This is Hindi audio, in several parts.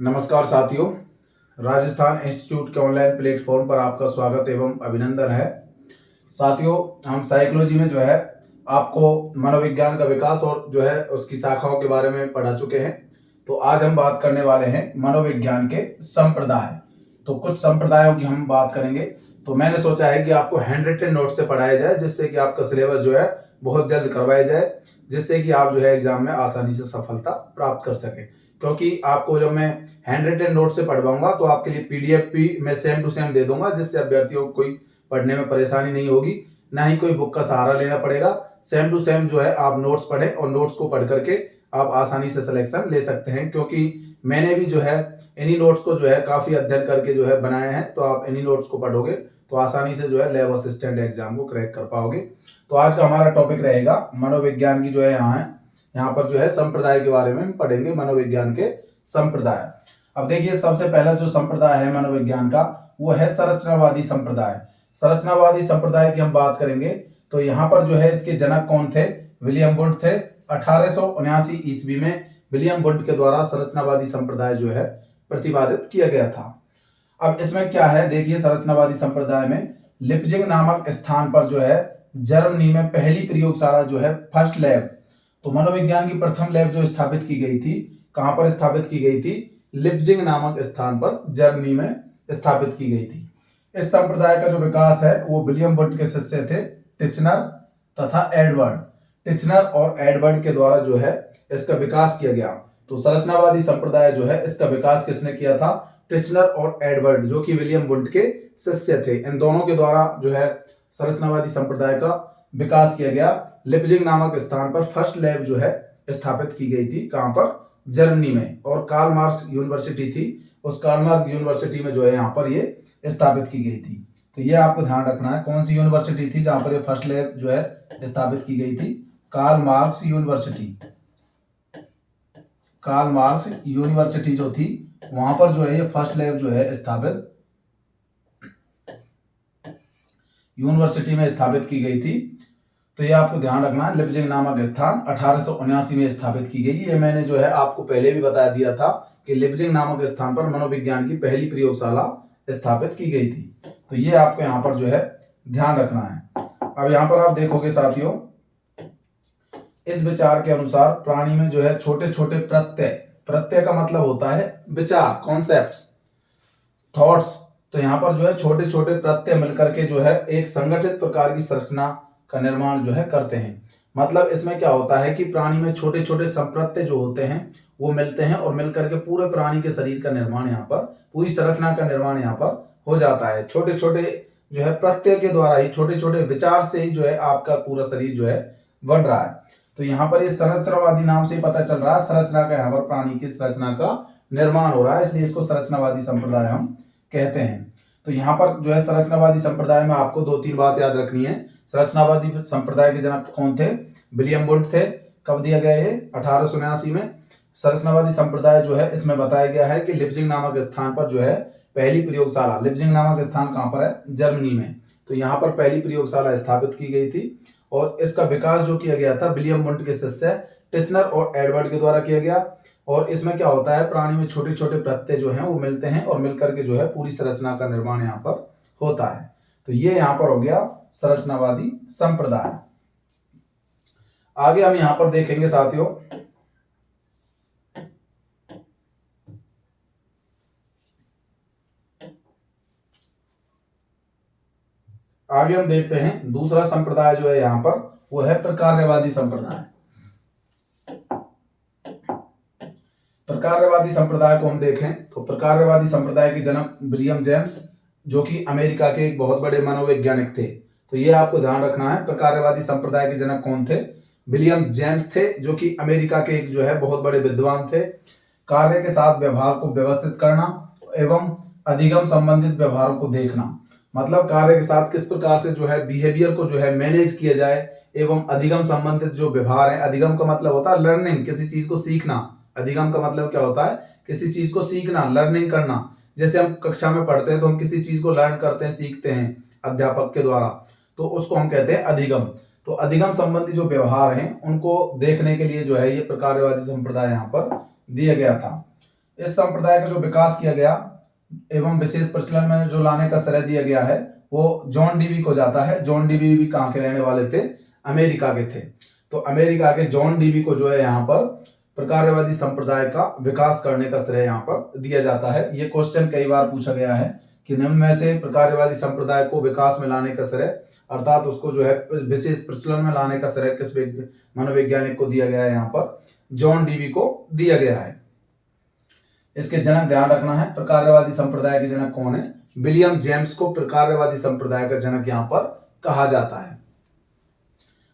नमस्कार साथियों, राजस्थान इंस्टीट्यूट के ऑनलाइन प्लेटफॉर्म पर आपका स्वागत एवं अभिनंदन है। साथियों, हम साइकोलॉजी में जो है आपको मनोविज्ञान का विकास और जो है उसकी शाखाओं के बारे में पढ़ा चुके हैं। तो आज हम बात करने वाले हैं मनोविज्ञान के संप्रदाय। तो कुछ संप्रदायों की हम बात करेंगे। तो मैंने सोचा है कि आपको हैंड रिटन नोट से पढ़ाया जाए, जिससे कि आपका सिलेबस जो है बहुत जल्द करवाया जाए, जिससे कि आप जो है एग्जाम में आसानी से सफलता प्राप्त कर सकें। क्योंकि आपको जब मैं हैंड रिटन नोट से पढ़वाऊंगा तो आपके लिए पीडीएफ भी मैं सेम टू सेम दे दूंगा, जिससे अभ्यर्थियों को कोई पढ़ने में परेशानी नहीं होगी, ना ही कोई बुक का सहारा लेना पड़ेगा। सेम टू सेम जो है आप नोट्स पढ़ें और नोट्स को पढ़ करके आप आसानी से सिलेक्शन ले सकते हैं। क्योंकि मैंने भी जो है इन्हीं नोट्स को जो है काफी अध्ययन करके जो है बनाए हैं। तो आप इन्हीं नोट्स को पढ़ोगे तो आसानी से जो है लैब असिस्टेंट एग्जाम को क्रैक कर पाओगे। तो आज का हमारा टॉपिक रहेगा मनोविज्ञान की जो है यहाँ पर जो है संप्रदाय के बारे में पढ़ेंगे, मनोविज्ञान के संप्रदाय। अब देखिए, सबसे पहला जो संप्रदाय है मनोविज्ञान का वो है संरचनावादी संप्रदाय। संरचनावादी संप्रदाय की हम बात करेंगे तो यहाँ पर जो है इसके जनक कौन थे? विलियम वुंड थे। 1879 ईस्वी में विलियम वुंड के द्वारा संरचनावादी संप्रदाय जो है प्रतिपादित किया गया था। अब इसमें क्या है, देखिए, संरचनावादी संप्रदाय में लिप्जिंग नामक स्थान पर जो है जर्मनी में पहली प्रयोगशाला जो है फर्स्ट लैब, तो मनोविज्ञान की प्रथम लैब जो स्थापित की गई थी, कहां पर स्थापित की गई थी? लिप्जिंग नामक स्थान पर जर्मनी में स्थापित की गई थी। इस संप्रदाय का जो विकास है वो विलियम वुंड के शिष्य थे टिचनर तथा एडवर्ड। टिचनर और एडवर्ड के द्वारा जो है इसका विकास किया गया। तो संरचनावादी संप्रदाय जो है इसका विकास किसने किया था? टिचनर और एडवर्ड, जो कि विलियम वुंड के शिष्य थे। इन दोनों के द्वारा जो है संरचनावादी संप्रदाय का विकास किया गया। लिप्जिंग नामक स्थान पर फर्स्ट लैब जो है स्थापित की गई थी, कहां पर? जर्मनी में। और कार्ल मार्क्स यूनिवर्सिटी थी, उस कार्ल मार्क्स यूनिवर्सिटी में जो है यहाँ पर ये स्थापित की गई थी। तो ये आपको ध्यान रखना है, कौन सी यूनिवर्सिटी थी जहां पर ये फर्स्ट लैब जो है स्थापित की गई थी? Karl Marx University. Karl Marx University जो थी वहां पर जो है ये फर्स्ट लैब जो है स्थापित यूनिवर्सिटी में स्थापित की गई थी। तो ये आपको ध्यान रखना है। लिप्जिंग नामक स्थान 1879 में स्थापित की गई। ये मैंने जो है आपको पहले भी बता दिया था कि लिप्जिंग नामक स्थान पर मनोविज्ञान की पहली प्रयोगशाला स्थापित की गई थी। तो ये आपको यहाँ पर जो है ध्यान रखना है। अब यहाँ पर आप देखोगे साथियों, इस विचार के अनुसार प्राणी में जो है छोटे छोटे प्रत्यय, प्रत्यय का मतलब होता है विचार, कॉन्सेप्ट्स, थॉट्स। तो यहाँ पर जो है छोटे छोटे प्रत्यय मिलकर के जो है एक संगठित प्रकार की संरचना का निर्माण जो है करते हैं। मतलब इसमें क्या होता है कि प्राणी में छोटे छोटे संप्रत्यय जो होते हैं वो मिलते हैं और मिलकर के पूरे प्राणी के शरीर का निर्माण यहाँ पर, पूरी संरचना का निर्माण यहाँ पर हो जाता है। छोटे छोटे जो है प्रत्यय के द्वारा ही, छोटे छोटे विचार से ही जो है आपका पूरा शरीर जो है बन रहा है। तो यहाँ पर ये संरचनावादी नाम से ही पता चल रहा है, संरचना का यहाँ पर प्राणी की संरचना का निर्माण हो रहा है, इसलिए इसको संरचनावादी संप्रदाय हम कहते हैं। तो यहाँ पर जो है संरचनावादी संप्रदाय में आपको दो तीन बात याद रखनी है। संरचनावादी संप्रदाय के जनक कौन थे? विलियम वुंड थे। कब दिया गया ये? 1879 में। संरचनावादी संप्रदाय जो है इसमें बताया गया है कि लिप्जिंग नामक स्थान पर जो है पहली प्रयोगशाला, लिप्जिंग नामक स्थान कहां पर है? जर्मनी में। तो यहाँ पर पहली प्रयोगशाला स्थापित की गई थी और इसका विकास जो किया गया था विलियम वुंड के शिष्य टिचनर और एडवर्ड के द्वारा किया गया। और इसमें क्या होता है, प्राणी में छोटे छोटे प्रत्यय जो हैं वो मिलते हैं और मिलकर के जो है पूरी संरचना का निर्माण यहाँ पर होता है। तो ये यहाँ पर हो गया संरचनावादी संप्रदाय। आगे हम यहाँ पर देखेंगे साथियों, आगे हम देखते हैं दूसरा संप्रदाय जो है यहाँ पर वो है प्रकार्यवादी संप्रदाय। प्रकार्यवादी संप्रदाय को हम देखें तो प्रकार्यवादी संप्रदाय के जनक विलियम जेम्स, जो कि अमेरिका के एक बहुत बड़े मनोवैज्ञानिक थे। तो ये आपको ध्यान रखना है, प्रकार्यवादी संप्रदाय के जनक कौन थे? विलियम जेम्स थे, जो कि अमेरिका के एक जो है बहुत बड़े विद्वान थे। कार्य के साथ व्यवहार को व्यवस्थित करना एवं अधिगम संबंधित व्यवहारों को देखना, मतलब कार्य के साथ किस प्रकार से जो है बिहेवियर को जो है मैनेज किया जाए एवं अधिगम संबंधित जो व्यवहार है। अधिगम का मतलब होता है लर्निंग, किसी चीज को सीखना। अधिगम का मतलब क्या होता है? किसी चीज को सीखना, लर्निंग करना। जैसे हम कक्षा में पढ़ते हैं तो हम किसी चीज को लर्न करते हैं, सीखते हैं अध्यापक के द्वारा, तो उसको हम कहते हैं अधिगम। तो अधिगम संबंधी जो व्यवहार हैं उनको देखने के लिए जो है ये प्रकार्यवादी संप्रदाय यहाँ पर दिया गया था। इस संप्रदाय का जो विकास किया गया एवं विशेष प्रचलन में जो लाने का श्रेय दिया गया है वो जॉन डीवी को जाता है। जॉन डीवी भी कहाँ के रहने वाले थे? अमेरिका के थे। तो अमेरिका के जॉन डीवी को जो है यहाँ पर प्रकारवादी संप्रदाय का विकास करने का श्रेय यहाँ पर दिया जाता है। ये क्वेश्चन कई बार पूछा गया है कि निम्न में से प्रकारवादी संप्रदाय को विकास में लाने का श्रेय अर्थात उसको जो है विशेष प्रचलन में लाने का श्रेय किस मनोवैज्ञानिक को दिया गया है? यहाँ पर जॉन डीवी को दिया गया है। इसके जनक ध्यान रखना है, प्रकारवादी संप्रदाय के जनक कौन है? विलियम जेम्स को प्रकारवादी संप्रदाय का जनक यहाँ पर कहा जाता है।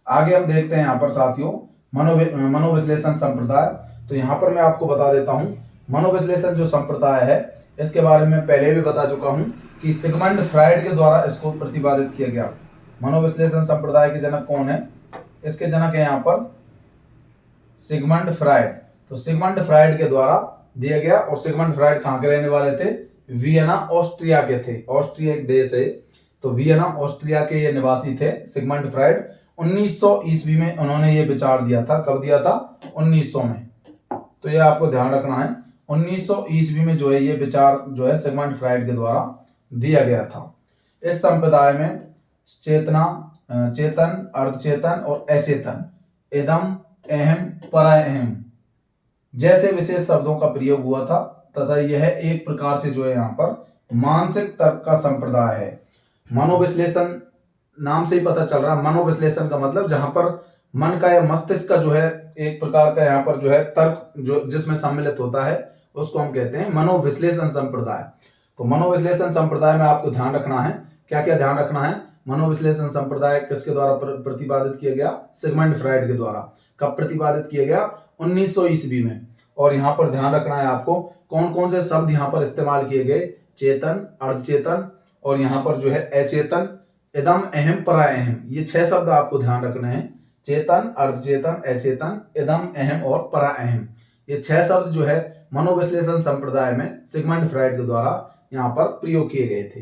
आगे हम देखते हैं यहाँ पर साथियों मनोविश्लेषण संप्रदाय। तो यहाँ पर मैं आपको बता देता हूँ मनोविश्लेषण जो संप्रदाय है इसके बारे में पहले भी बता चुका हूँ कि सिगमंड फ्राइड के द्वारा इसको प्रतिपादित किया गया। मनोविश्लेषण संप्रदाय के जनक कौन है? इसके जनक है यहाँ पर सिगमंड फ्राइड। तो सिगमंड फ्राइड के द्वारा दिया गया। और सिगमंड फ्राइड कहाँ के रहने वाले थे? वियना ऑस्ट्रिया के थे। ऑस्ट्रिया एक देश है, तो वियना ऑस्ट्रिया के ये निवासी थे सिगमंड फ्राइड। 1900 ईस्वी में उन्होंने ये विचार दिया था। कब दिया था? 1900 में। तो ये आपको ध्यान रखना है 1900 ईस्वी में जो है ये विचार जो है सिगमंड फ्राइड के द्वारा दिया गया था। इस संप्रदाय में चेतना, चेतन, अर्धचेतन और अचेतन, इदम, अहम, पराअहम जैसे विशेष शब्दों का प्रयोग हुआ था तथा यह एक प्रकार से जो है यहाँ पर मानसिक तर्क का संप्रदाय है। मनोविश्लेषण नाम से ही पता चल रहा है, मनोविश्लेषण का मतलब जहां पर मन का या मस्तिष्क का जो है एक प्रकार का यहाँ पर जो है तर्क जो जिसमें सम्मिलित होता है उसको हम कहते हैं मनोविश्लेषण संप्रदाय। तो मनोविश्लेषण संप्रदाय में आपको ध्यान रखना है, क्या क्या ध्यान रखना है? मनोविश्लेषण संप्रदाय किसके द्वारा प्रतिपादित किया गया? सिगमंड फ्राइड के द्वारा। कब प्रतिपादित किया गया? 1900 ईस्वी में। और यहाँ पर ध्यान रखना है आपको कौन कौन से शब्द यहाँ पर इस्तेमाल किए गए? चेतन, अर्धचेतन और यहाँ पर जो है अचेतन, इदम, अहम, पराअहम। ये 6 शब्द आपको ध्यान रखने हैं। चेतन, अर्धचेतन, अचेतन, इदम, अहम और पराअहम। ये 6 शब्द जो है मनोविश्लेषण संप्रदाय में सिगमंड फ्राइड के द्वारा यहाँ पर प्रयोग किए गए थे।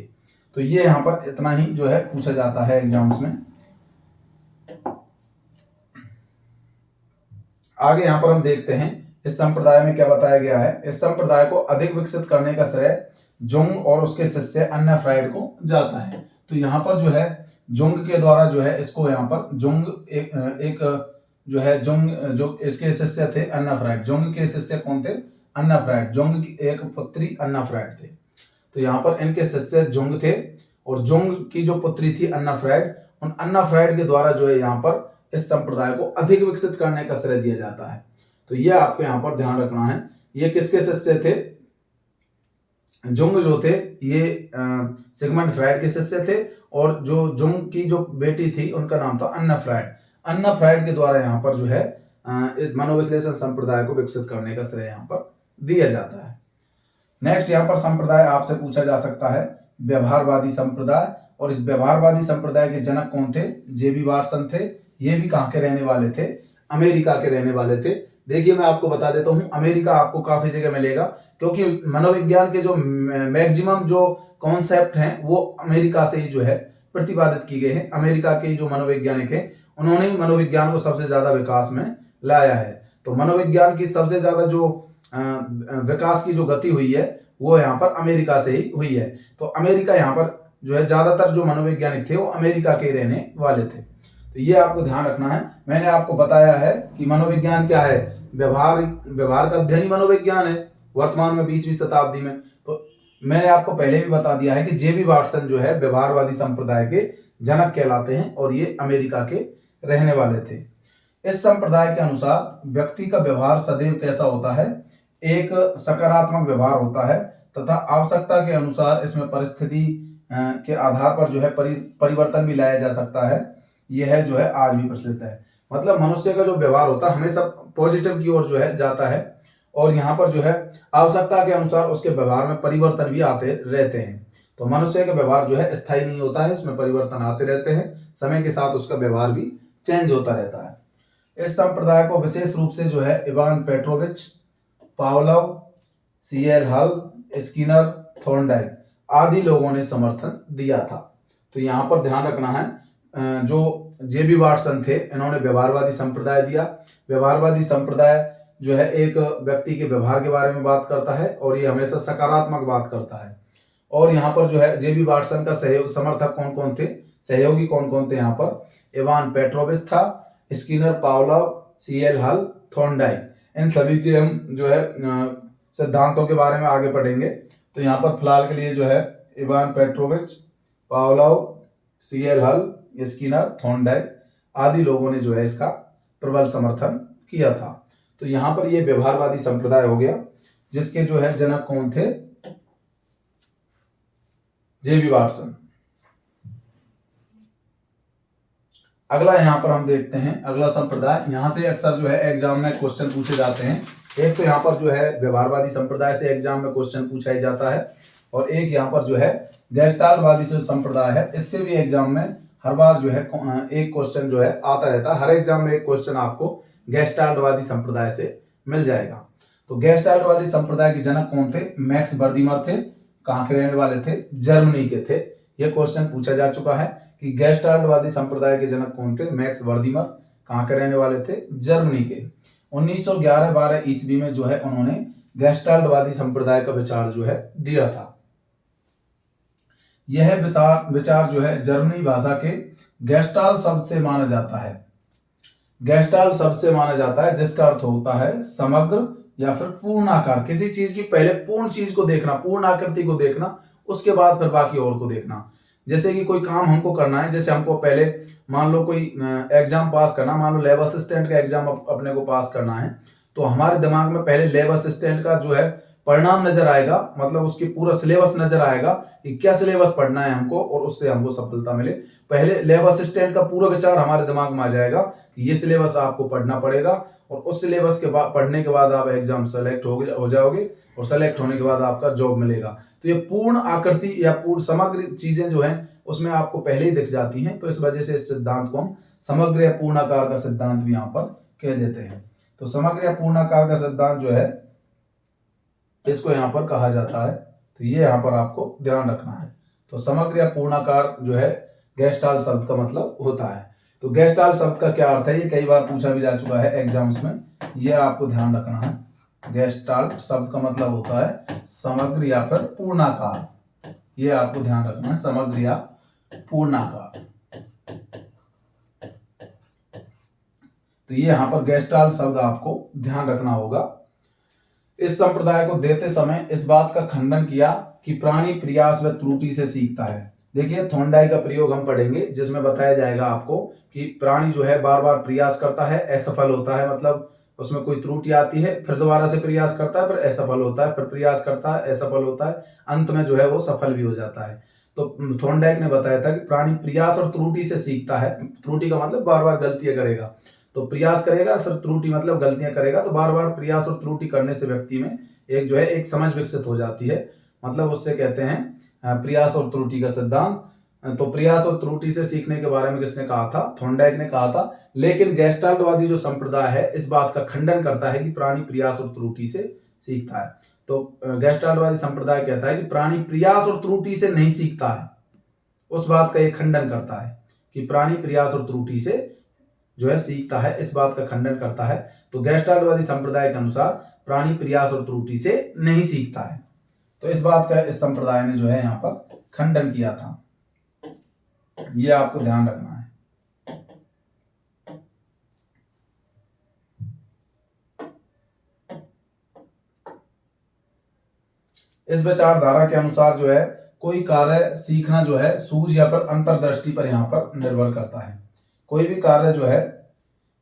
तो ये यहाँ पर इतना ही जो है पूछा जाता है एग्जाम्स में। आगे यहाँ पर हम देखते हैं इस संप्रदाय में क्या बताया गया है। इस संप्रदाय को अधिक विकसित करने का श्रेय जुंग और उसके शिष्य अन्ना फ्राइड को जाता है। तो यहाँ पर जो है जुंग के द्वारा जो है इसको यहाँ पर जुंग एक जो है जुंग जो इसके शिष्य थे अन्ना फ्राइड। जुंग के शिष्य कौन थे? अन्ना फ्राइड। जुंग की एक पुत्री अन्ना फ्राइड थे। तो यहाँ पर इनके शिष्य जुंग थे और जुंग की जो पुत्री थी अन्ना फ्राइड, उन अन्ना फ्राइड के द्वारा जो है यहाँ पर इस संप्रदाय को अधिक विकसित करने का श्रेय दिया जाता है। तो ये आपको यहाँ पर ध्यान रखना है। ये किसके शिष्य थे? जुंग जो थे ये सिगमंड फ्राइड के शिष्य थे और जो जुंग की जो बेटी थी उनका नाम था अन्ना फ्राइड। अन्ना फ्राइड के द्वारा यहाँ पर जो है मनोविश्लेषण संप्रदाय को विकसित करने का श्रेय यहाँ पर दिया जाता है। नेक्स्ट यहाँ पर संप्रदाय आपसे पूछा जा सकता है व्यवहारवादी संप्रदाय। और इस व्यवहारवादी संप्रदाय के जनक कौन थे? जेबी वाटसन थे। ये भी कहाँ के रहने वाले थे? अमेरिका के रहने वाले थे। देखिए मैं आपको बता देता हूँ अमेरिका आपको काफी जगह मिलेगा क्योंकि मनोविज्ञान के जो मैक्सिमम जो कॉन्सेप्ट हैं वो अमेरिका से ही जो है प्रतिपादित की गए हैं। अमेरिका के जो मनोवैज्ञानिक हैं उन्होंने ही मनोविज्ञान को सबसे ज्यादा विकास में लाया है। तो मनोविज्ञान की सबसे ज्यादा जो विकास की जो गति हुई है वो यहाँ पर अमेरिका से ही हुई है। तो अमेरिका यहाँ पर जो है ज्यादातर जो मनोवैज्ञानिक थे वो अमेरिका के रहने वाले थे। तो ये आपको ध्यान रखना है। मैंने आपको बताया है कि मनोविज्ञान क्या है? व्यवहार का अध्ययन ही मनोविज्ञान है वर्तमान में 20वीं शताब्दी में। तो मैंने आपको पहले भी बता दिया है कि जेबी वाटसन जो है व्यवहारवादी संप्रदाय के जनक कहलाते हैं और ये अमेरिका के रहने वाले थे। इस संप्रदाय के अनुसार व्यक्ति का व्यवहार सदैव कैसा होता है? एक सकारात्मक व्यवहार होता है तथा आवश्यकता के अनुसार इसमें परिस्थिति के आधार पर जो है परिवर्तन भी लाया जा सकता है। यह जो है आज भी प्रचलित है। मतलब मनुष्य का जो व्यवहार होता है हमेशा पॉजिटिव की ओर जो है जाता है और यहाँ पर जो है आवश्यकता के अनुसार उसके व्यवहार में परिवर्तन भी आते रहते हैं। तो मनुष्य का व्यवहार जो है स्थायी नहीं होता है, इसमें परिवर्तन आते रहते हैं। समय के साथ उसका व्यवहार भी चेंज होता रहता है। इस संप्रदाय को विशेष रूप से जो है इवान पेट्रोविच, पावलोव, सीएल हल, स्किनर, थॉर्नडाइक आदि लोगों ने समर्थन दिया था। तो यहाँ पर ध्यान रखना है जो जेबी वाटसन थे इन्होंने व्यवहारवादी संप्रदाय दिया। व्यवहारवादी संप्रदाय जो है एक व्यक्ति के व्यवहार के बारे में बात करता है और ये हमेशा सकारात्मक बात करता है। और यहाँ पर जो है जेबी वाटसन का सहयोग समर्थक कौन कौन थे, सहयोगी कौन कौन थे यहाँ पर, इवान पेट्रोविच था, स्किनर, पावलोव, सीएल हल, थॉर्नडाइक। इन सभी के हम जो है सिद्धांतों के बारे में आगे पढ़ेंगे। तो यहाँ पर फिलहाल के लिए जो है इवान पेट्रोविच, पावलोव, सीएल हल, स्किनर, थॉर्नडाइक आदि लोगों ने जो है इसका प्रबल समर्थन किया था। तो यहाँ पर ये व्यवहारवादी संप्रदाय हो गया जिसके जो है जनक कौन थे, जेबी वाटसन। अगला यहाँ पर हम देखते हैं अगला संप्रदाय। यहाँ से अक्सर जो है एग्जाम में क्वेश्चन पूछे जाते हैं। एक तो यहाँ पर जो है व्यवहारवादी संप्रदाय से एग्जाम में क्वेश्चन पूछा ही जाता है और एक यहाँ पर जो है गेस्टाल्टवादी से संप्रदाय है, इससे भी एग्जाम में हर बार जो है एक क्वेश्चन जो है आता रहता है। हर एग्जाम में एक क्वेश्चन आपको गेस्टाल्टवादी संप्रदाय से मिल जाएगा। तो गेस्टाल्टवादी संप्रदाय के जनक कौन थे, मैक्स वर्दीमर थे। कहाँ के रहने वाले थे, जर्मनी के थे। यह क्वेश्चन पूछा जा चुका है कि गेस्टाल्टवादी संप्रदाय के जनक कौन थे, मैक्स वर्दीमर। कहाँ के रहने वाले थे, जर्मनी के। 1911-12 ईस्वी में जो है उन्होंने गेस्टाल्टवादी संप्रदाय का विचार जो है दिया था। यह विचार जो है जर्मनी भाषा के गेस्टाल शब्द से माना जाता है। गेस्टाल शब्द से माना जाता है जिसका अर्थ होता है समग्र या फिर पूर्ण आकार। किसी चीज की पहले पूर्ण चीज को देखना, पूर्ण आकृति को देखना, उसके बाद फिर बाकी और को देखना। जैसे कि कोई काम हमको करना है, जैसे हमको पहले मान लो कोई एग्जाम पास करना, मान लो लैब असिस्टेंट का एग्जाम अपने को पास करना है, तो हमारे दिमाग में पहले लैब असिस्टेंट का जो है परिणाम नजर आएगा, मतलब उसकी पूरा सिलेबस नजर आएगा कि क्या सिलेबस पढ़ना है हमको और उससे हमको सफलता मिले। पहले लैब असिस्टेंट का पूरा विचार हमारे दिमाग में आ जाएगा कि ये सिलेबस आपको पढ़ना पड़ेगा और उस सिलेबस के बाद पढ़ने के बाद आप एग्जाम सेलेक्ट हो जाओगे और सेलेक्ट होने के बाद आपका जॉब मिलेगा। तो ये पूर्ण आकृति या पूर्ण समग्र चीजें जो हैं उसमें आपको पहले ही दिख जाती हैं। तो इस वजह से इस सिद्धांत को हम समग्र या पूर्णाकार का सिद्धांत भी यहाँ पर कह देते हैं। तो समग्र या पूर्णाकार का सिद्धांत जो है इसको यहाँ पर कहा जाता है। तो ये यहाँ पर आपको ध्यान रखना है। तो समग्र या पूर्णाकार जो है गेस्टाल शब्द का मतलब होता है। तो गेस्टाल शब्द का क्या अर्थ है, ये कई बार पूछा भी जा चुका है एग्जाम्स में, ये आपको ध्यान रखना है। गेस्टाल्ट शब्द का मतलब होता है समग्र या फिर पूर्णाकार। ये आपको ध्यान रखना है, समग्र या पूर्णाकार। तो ये यहाँ पर गेस्टाल शब्द आपको ध्यान रखना होगा। इस संप्रदाय को देते समय इस बात का खंडन किया कि प्राणी प्रयास व त्रुटि से सीखता है। देखिए थॉर्नडाइक का प्रयोग हम पढ़ेंगे जिसमें बताया जाएगा आपको कि प्राणी जो है बार बार प्रयास करता है, असफल होता है, मतलब उसमें कोई त्रुटि आती है, फिर दोबारा से प्रयास करता है, फिर असफल होता है, फिर प्रयास करता है, असफल होता है, अंत में जो है वो सफल भी हो जाता है। तो थॉर्नडाइक ने बताया था कि प्राणी प्रयास और त्रुटि से सीखता है। त्रुटि का मतलब बार बार गलतियां करेगा, तो प्रयास करेगा, फिर त्रुटि मतलब गलतियां करेगा। तो बार बार प्रयास और त्रुटि करने से व्यक्ति में एक जो है एक समझ विकसित हो जाती है, मतलब उससे कहते हैं प्रयास और त्रुटि का सिद्धांत। तो प्रयास और त्रुटि से सीखने के बारे में किसने कहा था, थॉर्नडाइक ने कहा था। लेकिन गेस्टाल्टवादी जो संप्रदाय है इस बात का खंडन करता है कि प्राणी प्रयास और त्रुटि से सीखता है। तो गेस्टाल्टवादी संप्रदाय कहता है कि प्राणी प्रयास और त्रुटि से नहीं सीखता है, उस बात का ये खंडन करता है कि प्राणी प्रयास और त्रुटि से जो है सीखता है, इस बात का खंडन करता है। तो गेस्टाल्टवादी संप्रदाय के अनुसार प्राणी प्रयास और त्रुटि से नहीं सीखता है। तो इस बात का इस संप्रदाय ने जो है यहाँ पर खंडन किया था, ये आपको ध्यान रखना है। इस विचारधारा के अनुसार जो है कोई कार्य सीखना जो है सूझ या फिर अंतर्दृष्टि पर यहाँ पर निर्भर करता है। कोई भी कार्य जो है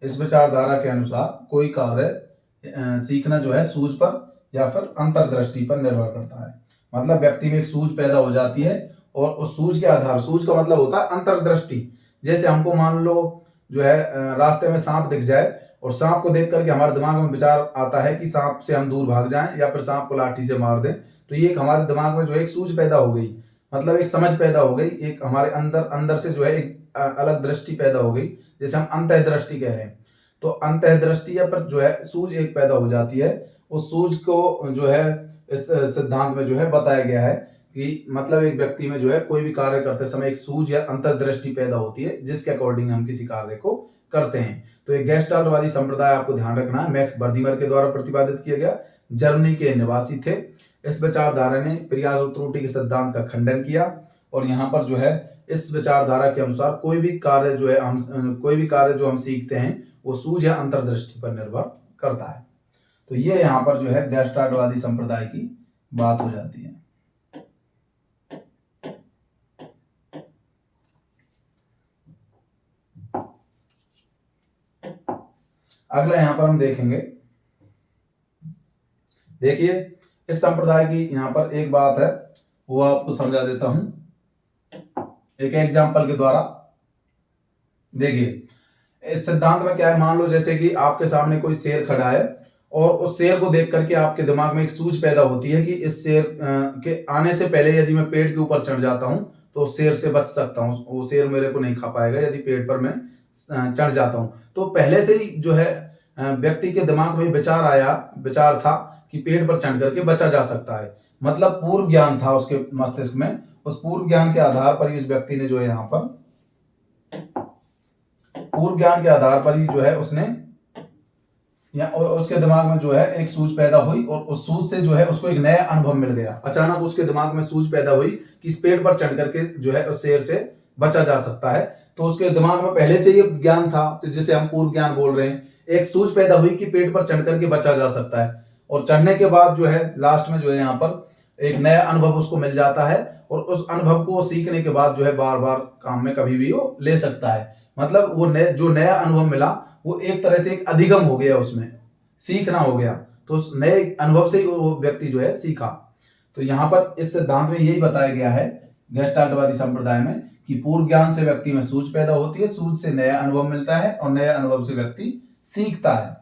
इस विचारधारा के अनुसार कोई कार्य सीखना जो है सूझ पर या फिर अंतर्दृष्टि पर निर्भर करता है। मतलब व्यक्ति में एक सूझ पैदा हो जाती है और उस सूझ के आधार, सूझ का मतलब होता है अंतर्दृष्टि। जैसे हमको मान लो जो है रास्ते में सांप दिख जाए और सांप को देख करके हमारे दिमाग में विचार आता है कि सांप से हम दूर भाग जाएं या फिर सांप को लाठी से मार दें। तो ये एक हमारे दिमाग में जो एक सूझ पैदा हो गई, मतलब एक समझ पैदा हो गई, एक हमारे अंदर से जो है एक अलग दृष्टि पैदा हो गई, जैसे हम अंतःदृष्टि कह रहे हैं। तो अंतःदृष्टि या पर जो है सूझ एक पैदा हो जाती है। उस सूझ को जो है इस सिद्धांत में जो है बताया गया है कि मतलब एक व्यक्ति में जो है कोई भी कार्य करते समय एक सूझ या अंतर्दृष्टि पैदा होती है जिसके अकॉर्डिंग हम किसी कार्य को करते हैं। तो ये गेस्टाल्टवादी संप्रदाय आपको ध्यान रखना है, मैक्स बर्दिमर के द्वारा प्रतिपादित किया गया, जर्मनी के निवासी थे। इस विचारधारा ने प्रयास और त्रुटि के सिद्धांत का खंडन किया और यहाँ पर जो है इस विचारधारा के अनुसार कोई भी कार्य जो हम सीखते हैं वो सूझ या अंतर्दृष्टि पर निर्भर करता है। तो ये यहाँ पर जो है गेस्टाल्टवादी संप्रदाय की बात हो जाती है। अगला यहाँ पर हम देखेंगे, देखिए इस संप्रदाय की यहाँ पर एक बात है वो आपको समझा देता हूं एक एग्जाम्पल के द्वारा। देखिए इस सिद्धांत में क्या है, मान लो जैसे कि आपके सामने कोई शेर खड़ा है और उस शेर को देख करके आपके दिमाग में एक सूझ पैदा होती है कि इस शेर के आने से पहले यदि मैं पेड़ के ऊपर चढ़ जाता हूं तो शेर से बच सकता हूं, वो शेर मेरे को नहीं खा पाएगा यदि पेड़ पर मैं चढ़ जाता हूं। तो पहले से ही जो है व्यक्ति के दिमाग में विचार था कि पेड़ पर चढ़ करके बचा जा सकता है, मतलब पूर्व ज्ञान था उसके मस्तिष्क में। उस पूर्व ज्ञान के आधार पर ही इस व्यक्ति ने जो है यहाँ पर पूर्व ज्ञान के आधार पर ही जो है उसने या उसके दिमाग में जो है एक सूझ पैदा हुई और उस सूझ से जो है उसको एक नया अनुभव मिल गया। अचानक उसके दिमाग में सूझ पैदा हुई कि इस पेड़ पर चढ़ करके जो है उस शेर से बचा जा सकता है। तो उसके दिमाग में पहले से ये ज्ञान था, तो जिसे हम पूर्व ज्ञान बोल रहे हैं। एक सूझ पैदा हुई कि पेड़ पर चढ़ करके बचा जा सकता है और चढ़ने के बाद जो है लास्ट में जो है यहाँ पर एक नया अनुभव उसको मिल जाता है और उस अनुभव को सीखने के बाद जो है बार बार काम में कभी भी वो ले सकता है। मतलब वो जो नया अनुभव मिला वो एक तरह से एक अधिगम हो गया, उसमें सीखना हो गया, तो उस नए अनुभव से ही वो व्यक्ति जो है सीखा। तो यहाँ पर इस सिद्धांत में यही बताया गया है गेस्टाल्टवादी संप्रदाय में कि पूर्व ज्ञान से व्यक्ति में सूझ पैदा होती है, सूझ से नया अनुभव मिलता है और नया अनुभव से व्यक्ति सीखता है।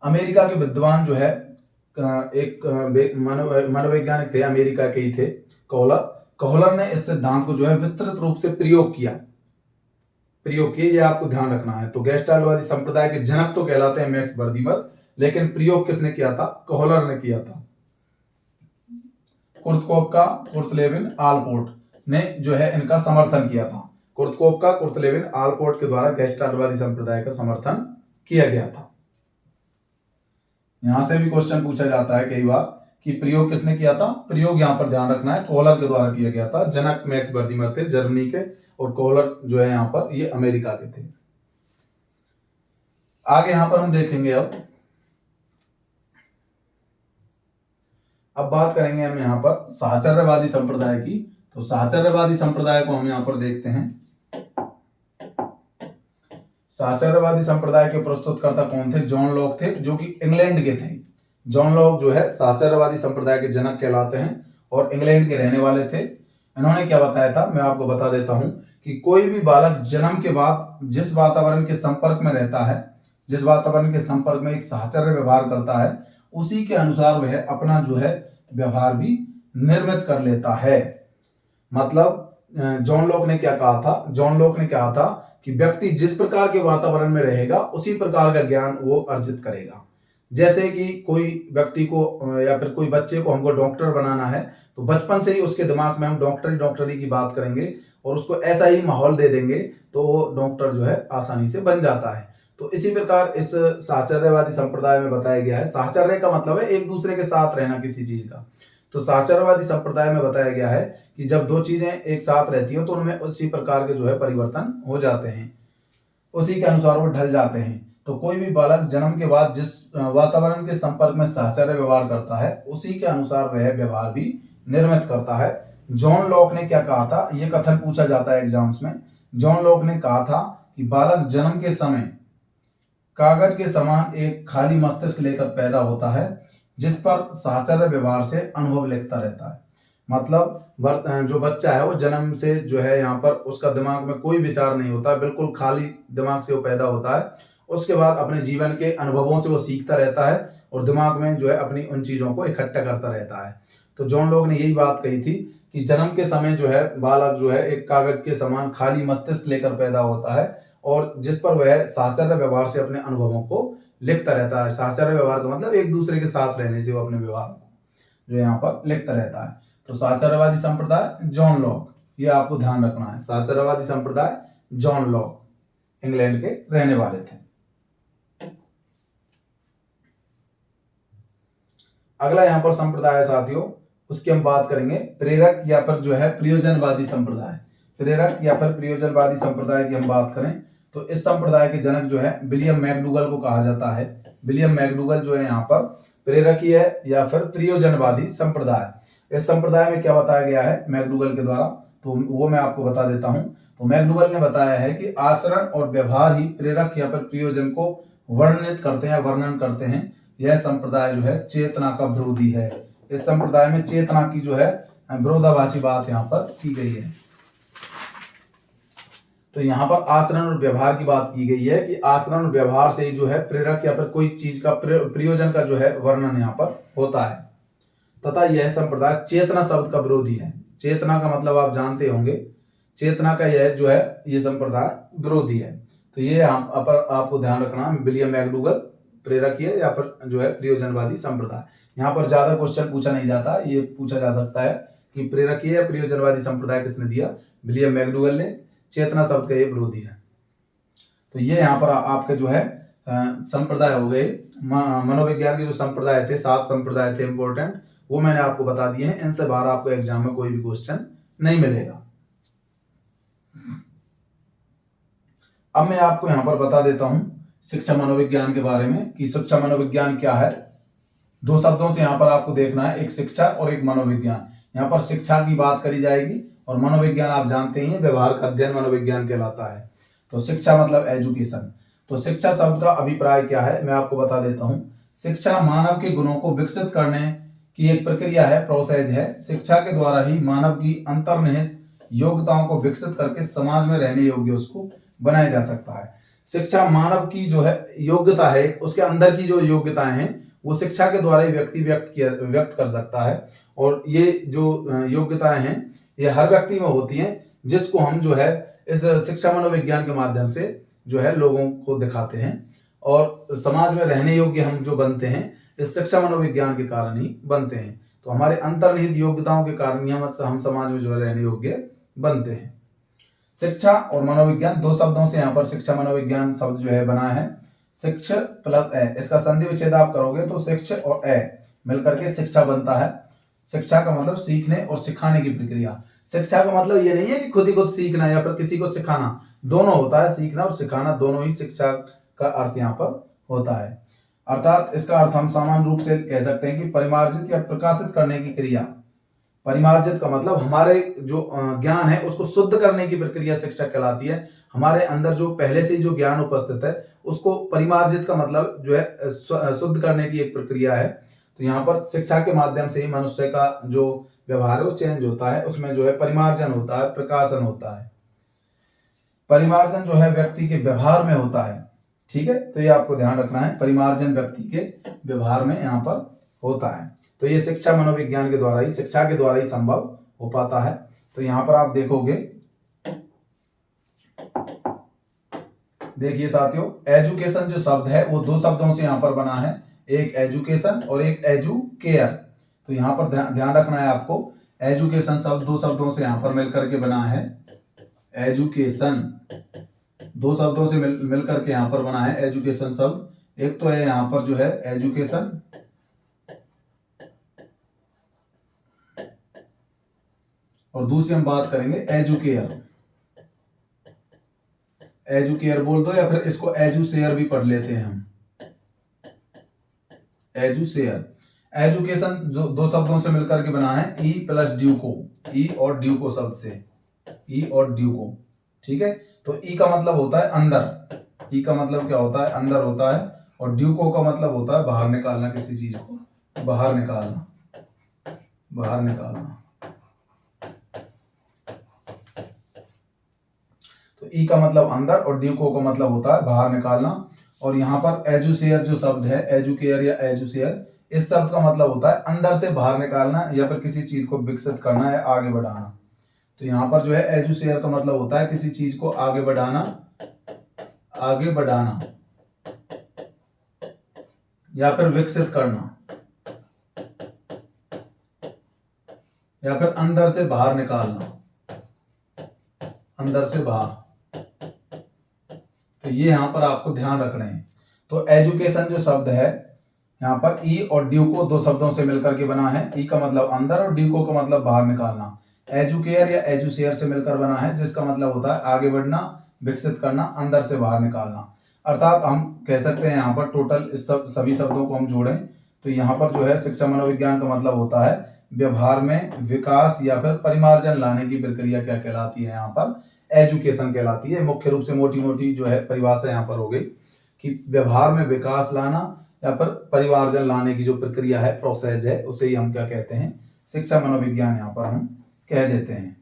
अमेरिका के विद्वान जो है एक मनोवैज्ञानिक थे, अमेरिका के ही थे, कोहलर ने इस सिद्धांत को जो है विस्तृत रूप से प्रयोग किया, ये आपको ध्यान रखना है। तो गेस्टाल्टवादी संप्रदाय के जनक तो कहलाते हैं मैक्स बर्दिमर, लेकिन प्रयोग किसने किया था? कोहलर ने किया था। कुर्तकोपका, कुर्तलेविन, आलपोर्ट ने जो है इनका समर्थन किया था। कुर्तकोपका, कुर्तलेविन, आलपोर्ट के द्वारा गेस्टाल्टवादी संप्रदाय का समर्थन किया गया था। यहां से भी क्वेश्चन पूछा जाता है कई बार कि प्रयोग किसने किया था? प्रयोग यहां पर ध्यान रखना है कोहलर के द्वारा किया गया था। जनक मैक्स बर्दिमर थे जर्मनी के और कोहलर जो है यहाँ पर ये अमेरिका के थे। आगे यहां पर हम देखेंगे अब बात करेंगे हम यहाँ पर साहचर्यवादी संप्रदाय की। तो साहचर्यवादी संप्रदाय को हम यहाँ पर देखते हैं। साहचर्यवादी संप्रदाय के प्रस्तुतकर्ता कौन थे? जॉन लॉक थे, जो कि इंग्लैंड के थे। जॉन लॉक जो है साहचर्यवादी संप्रदाय के जनक कहलाते हैं और इंग्लैंड के रहने वाले थे। इन्होंने क्या बताया था, मैं आपको बता देता हूं कि कोई भी बालक जन्म के बाद जिस वातावरण के संपर्क में रहता है, जिस वातावरण के संपर्क में एक साहचर्य व्यवहार करता है, उसी के अनुसार वह अपना जो है व्यवहार भी निर्मित कर लेता है। मतलब जॉन लॉक ने क्या कहा था? जॉन लॉक ने कहा था कि व्यक्ति जिस प्रकार के वातावरण में रहेगा उसी प्रकार का ज्ञान वो अर्जित करेगा। जैसे कि कोई व्यक्ति को या फिर कोई बच्चे को हमको डॉक्टर बनाना है तो बचपन से ही उसके दिमाग में हम डॉक्टरी की बात करेंगे और उसको ऐसा ही माहौल दे देंगे तो वो डॉक्टर जो है आसानी से बन जाता है। तो इसी प्रकार इस साहचर्यवादी संप्रदाय में बताया गया है। साहचर्य का मतलब है एक दूसरे के साथ रहना किसी चीज का। तो साहचर्यवादी संप्रदाय में बताया गया है कि जब दो चीजें एक साथ रहती हो तो उनमें उसी प्रकार के जो है परिवर्तन हो जाते हैं, उसी के अनुसार वो ढल जाते हैं। तो कोई भी बालक जन्म के बाद जिस वातावरण के संपर्क में साहचर्य व्यवहार करता है उसी के अनुसार वह व्यवहार भी निर्मित करता है। जॉन लॉक ने क्या कहा था? यह कथन पूछा जाता है एग्जाम्स में। जॉन लॉक ने कहा था कि बालक जन्म के समय कागज के समान एक खाली मस्तिष्क लेकर पैदा होता है जिस पर साहचर्य व्यवहार से अनुभव लिखता रहता है। मतलब जो बच्चा है वो जन्म से जो है यहाँ पर उसका दिमाग में कोई विचार नहीं होता, बिल्कुल खाली दिमाग से वो पैदा होता है। उसके बाद अपने जीवन के अनुभवों से वो सीखता रहता है और दिमाग में जो है अपनी उन चीजों को इकट्ठा करता रहता है। तो जॉन लॉक ने यही बात कही थी कि जन्म के समय जो है बालक जो है एक कागज के समान खाली मस्तिष्क लेकर पैदा होता है और जिस पर वह साहचर्य व्यवहार से अपने अनुभवों को लिखता रहता है। साहचर्य व्यवहार का मतलब एक दूसरे के साथ रहने से वो अपने व्यवहार को जो यहाँ पर लिखता रहता है। तो साहचर्यवादी संप्रदाय जॉन लॉक। ये आपको ध्यान रखना है। साक्षरवादी संप्रदाय जॉन लॉक इंग्लैंड के रहने वाले थे। अगला यहाँ पर संप्रदाय है साथियों, उसकी हम बात करेंगे प्रेरक या फिर जो है प्रयोजनवादी संप्रदाय। प्रेरक या फिर प्रयोजनवादी संप्रदाय की हम बात करें तो इस संप्रदाय के जनक जो है विलियम मैकडूगल को कहा जाता है। विलियम मैकडूगल जो है यहाँ पर प्रेरकीय या फिर प्रयोजनवादी संप्रदाय। इस संप्रदाय में क्या बताया गया है मैकडूगल के द्वारा, तो वो मैं आपको बता देता हूं। तो मैकडूगल ने बताया है कि आचरण और व्यवहार ही प्रेरक या फिर प्रयोजन को वर्णित करते हैं, वर्णन करते हैं। यह संप्रदाय जो है चेतना का विरोधी है। इस संप्रदाय में चेतना की जो है विरोधाभासी बात यहाँ पर की गई है। तो यहाँ पर आचरण और व्यवहार की बात की गई है कि आचरण और व्यवहार से ही जो है प्रेरक या फिर कोई चीज का प्रयोजन का जो है वर्णन यहाँ पर होता है। तथा यह संप्रदाय चेतना शब्द का विरोधी है। चेतना का मतलब आप जानते होंगे, चेतना का यह जो है ये संप्रदाय विरोधी है। तो ये आपको ध्यान रखना, विलियम मैकडूगल प्रेरकीय या फिर जो है प्रयोजनवादी संप्रदाय। यहाँ पर ज्यादा क्वेश्चन पूछा नहीं जाता, ये पूछा जा सकता है कि प्रेरकीय या प्रयोजनवादी संप्रदाय किसने दिया, विलियम मैकडूगल ने। चेतना शब्द का ये विरोधी है। तो ये यहाँ पर आपके जो है संप्रदाय हो गए। मनोविज्ञान के जो संप्रदाय थे, 7 संप्रदाय थे इंपॉर्टेंट, वो मैंने आपको बता दिए हैं। इनसे बाहर आपको एग्जाम में कोई भी क्वेश्चन नहीं मिलेगा। अब मैं आपको यहाँ पर बता देता हूं शिक्षा मनोविज्ञान के बारे में कि शिक्षा मनोविज्ञान क्या है। 2 शब्दों से यहाँ पर आपको देखना है, एक शिक्षा और एक मनोविज्ञान। यहाँ पर शिक्षा की बात करी जाएगी और मनोविज्ञान आप जानते ही हैं व्यवहार का अध्ययन मनोविज्ञान कहलाता है। तो शिक्षा मतलब एजुकेशन। तो शिक्षा शब्द का अभिप्राय क्या है मैं आपको बता देता हूँ। शिक्षा मानव के गुणों को विकसित करने की एक प्रक्रिया है, प्रोसेस है। शिक्षा के द्वारा ही मानव की अंतर्निहित योग्यताओं को विकसित करके समाज में रहने योग्य उसको बनाया जा सकता है। शिक्षा मानव की जो है योग्यता है, उसके अंदर की जो योग्यताएं हैं वो शिक्षा के द्वारा ही व्यक्ति व्यक्त कर सकता है। और ये जो योग्यताएं हैं ये हर व्यक्ति में होती हैं, जिसको हम जो है इस शिक्षा मनोविज्ञान के माध्यम से जो है लोगों को दिखाते हैं। और समाज में रहने योग्य हम जो बनते हैं इस शिक्षा मनोविज्ञान के कारण ही बनते हैं। तो हमारे अंतर्निहित योग्यताओं के कारण ही हम समाज में जो है रहने योग्य बनते हैं। शिक्षा और मनोविज्ञान 2 शब्दों से यहाँ पर शिक्षा मनोविज्ञान शब्द जो है बना है। शिक्ष प्लस ए, इसका संधि विच्छेद आप करोगे तो शिक्ष और ए मिलकर के शिक्षा बनता है। शिक्षा का मतलब सीखने और सिखाने की प्रक्रिया। शिक्षा का मतलब ये नहीं है कि खुद ही खुद सीखना या फिर किसी को सिखाना, दोनों होता है। सीखना और सिखाना दोनों ही शिक्षा का अर्थ यहाँ पर होता है। अर्थात इसका अर्थ हम सामान्य रूप से कह सकते हैं कि परिमार्जित या प्रकाशित करने की क्रिया। परिमार्जित का मतलब हमारे जो ज्ञान है उसको शुद्ध करने की प्रक्रिया शिक्षा कहलाती है। हमारे अंदर जो पहले से जो ज्ञान उपस्थित है उसको परिमार्जित का मतलब जो है शुद्ध करने की एक प्रक्रिया है। तो यहाँ पर शिक्षा के माध्यम से ही मनुष्य का जो व्यवहार है वो चेंज होता है, उसमें जो है परिमार्जन होता है, प्रकाशन होता है। परिमार्जन जो है व्यक्ति के व्यवहार में होता है। ठीक है, तो ये आपको ध्यान रखना है, परिमार्जन व्यक्ति के व्यवहार में यहाँ पर होता है। तो ये शिक्षा मनोविज्ञान के द्वारा ही, शिक्षा के द्वारा ही संभव हो पाता है। तो यहाँ पर आप देखोगे, देखिए साथियों, एजुकेशन जो शब्द है वो 2 शब्दों से यहाँ पर बना है, एक एजुकेशन और एक एजुकेयर। तो यहाँ पर ध्यान रखना है आपको, एजुकेशन शब्द 2 शब्दों से यहाँ पर मिलकर के बना है। एजुकेशन 2 शब्दों से मिलकर के यहाँ पर बना है एजुकेशन शब्द। एक तो है यहाँ पर जो है एजुकेशन, और दूसरी हम बात करेंगे एजुकेयर। एजुकेयर बोल दो या फिर इसको एजुसेयर भी पढ़ लेते हैं हम, एजुसेयर। एजुकेशन जो 2 शब्दों से मिलकर के बना है, ई प्लस ड्यूको, ई और ड्यूको शब्द से, ई और ड्यूको। ठीक है, तो ई का मतलब होता है अंदर, ई का मतलब क्या होता है, अंदर होता है। और ड्यूको का मतलब होता है बाहर निकालना, किसी चीज को बाहर निकालना, बाहर निकालना। तो ई का मतलब अंदर और ड्यूको का मतलब होता है बाहर निकालना। और यहाँ पर एजुसेयर जो शब्द है, एजुकेयर या एजुसेयर, इस शब्द का मतलब होता है अंदर से बाहर निकालना या फिर किसी चीज को विकसित करना या आगे बढ़ाना। तो यहाँ पर जो है एजुसेयर का मतलब होता है किसी चीज को आगे बढ़ाना, आगे बढ़ाना या फिर विकसित करना या फिर अंदर से बाहर निकालना। अंदर से बाहर। तो ये यहाँ पर आपको ध्यान रखने हैं। तो एजुकेशन जो शब्द है यहाँ पर ई और ड्यूको दो शब्दों से मिलकर के बना है। ई का मतलब अंदर और ड्यूको का मतलब बाहर निकालना। एजुकेयर या एजुशेयर से मिलकर बना है, जिसका मतलब होता है आगे बढ़ना, विकसित करना, अंदर से बाहर निकालना। अर्थात हम कह सकते हैं यहाँ पर टोटल इस सभी शब्दों को हम जोड़ें तो यहाँ पर जो है शिक्षा मनोविज्ञान का मतलब होता है व्यवहार में विकास या फिर परिमार्जन लाने की प्रक्रिया क्या कहलाती है, यहाँ पर एजुकेशन कहलाती है। मुख्य रूप से मोटी मोटी जो है परिभाषा यहाँ पर हो गई कि व्यवहार में विकास लाना या फिर परिमार्जन लाने की जो प्रक्रिया है, प्रोसेस है, उसे ही हम क्या कहते हैं, शिक्षा मनोविज्ञान यहाँ पर हम कह देते हैं।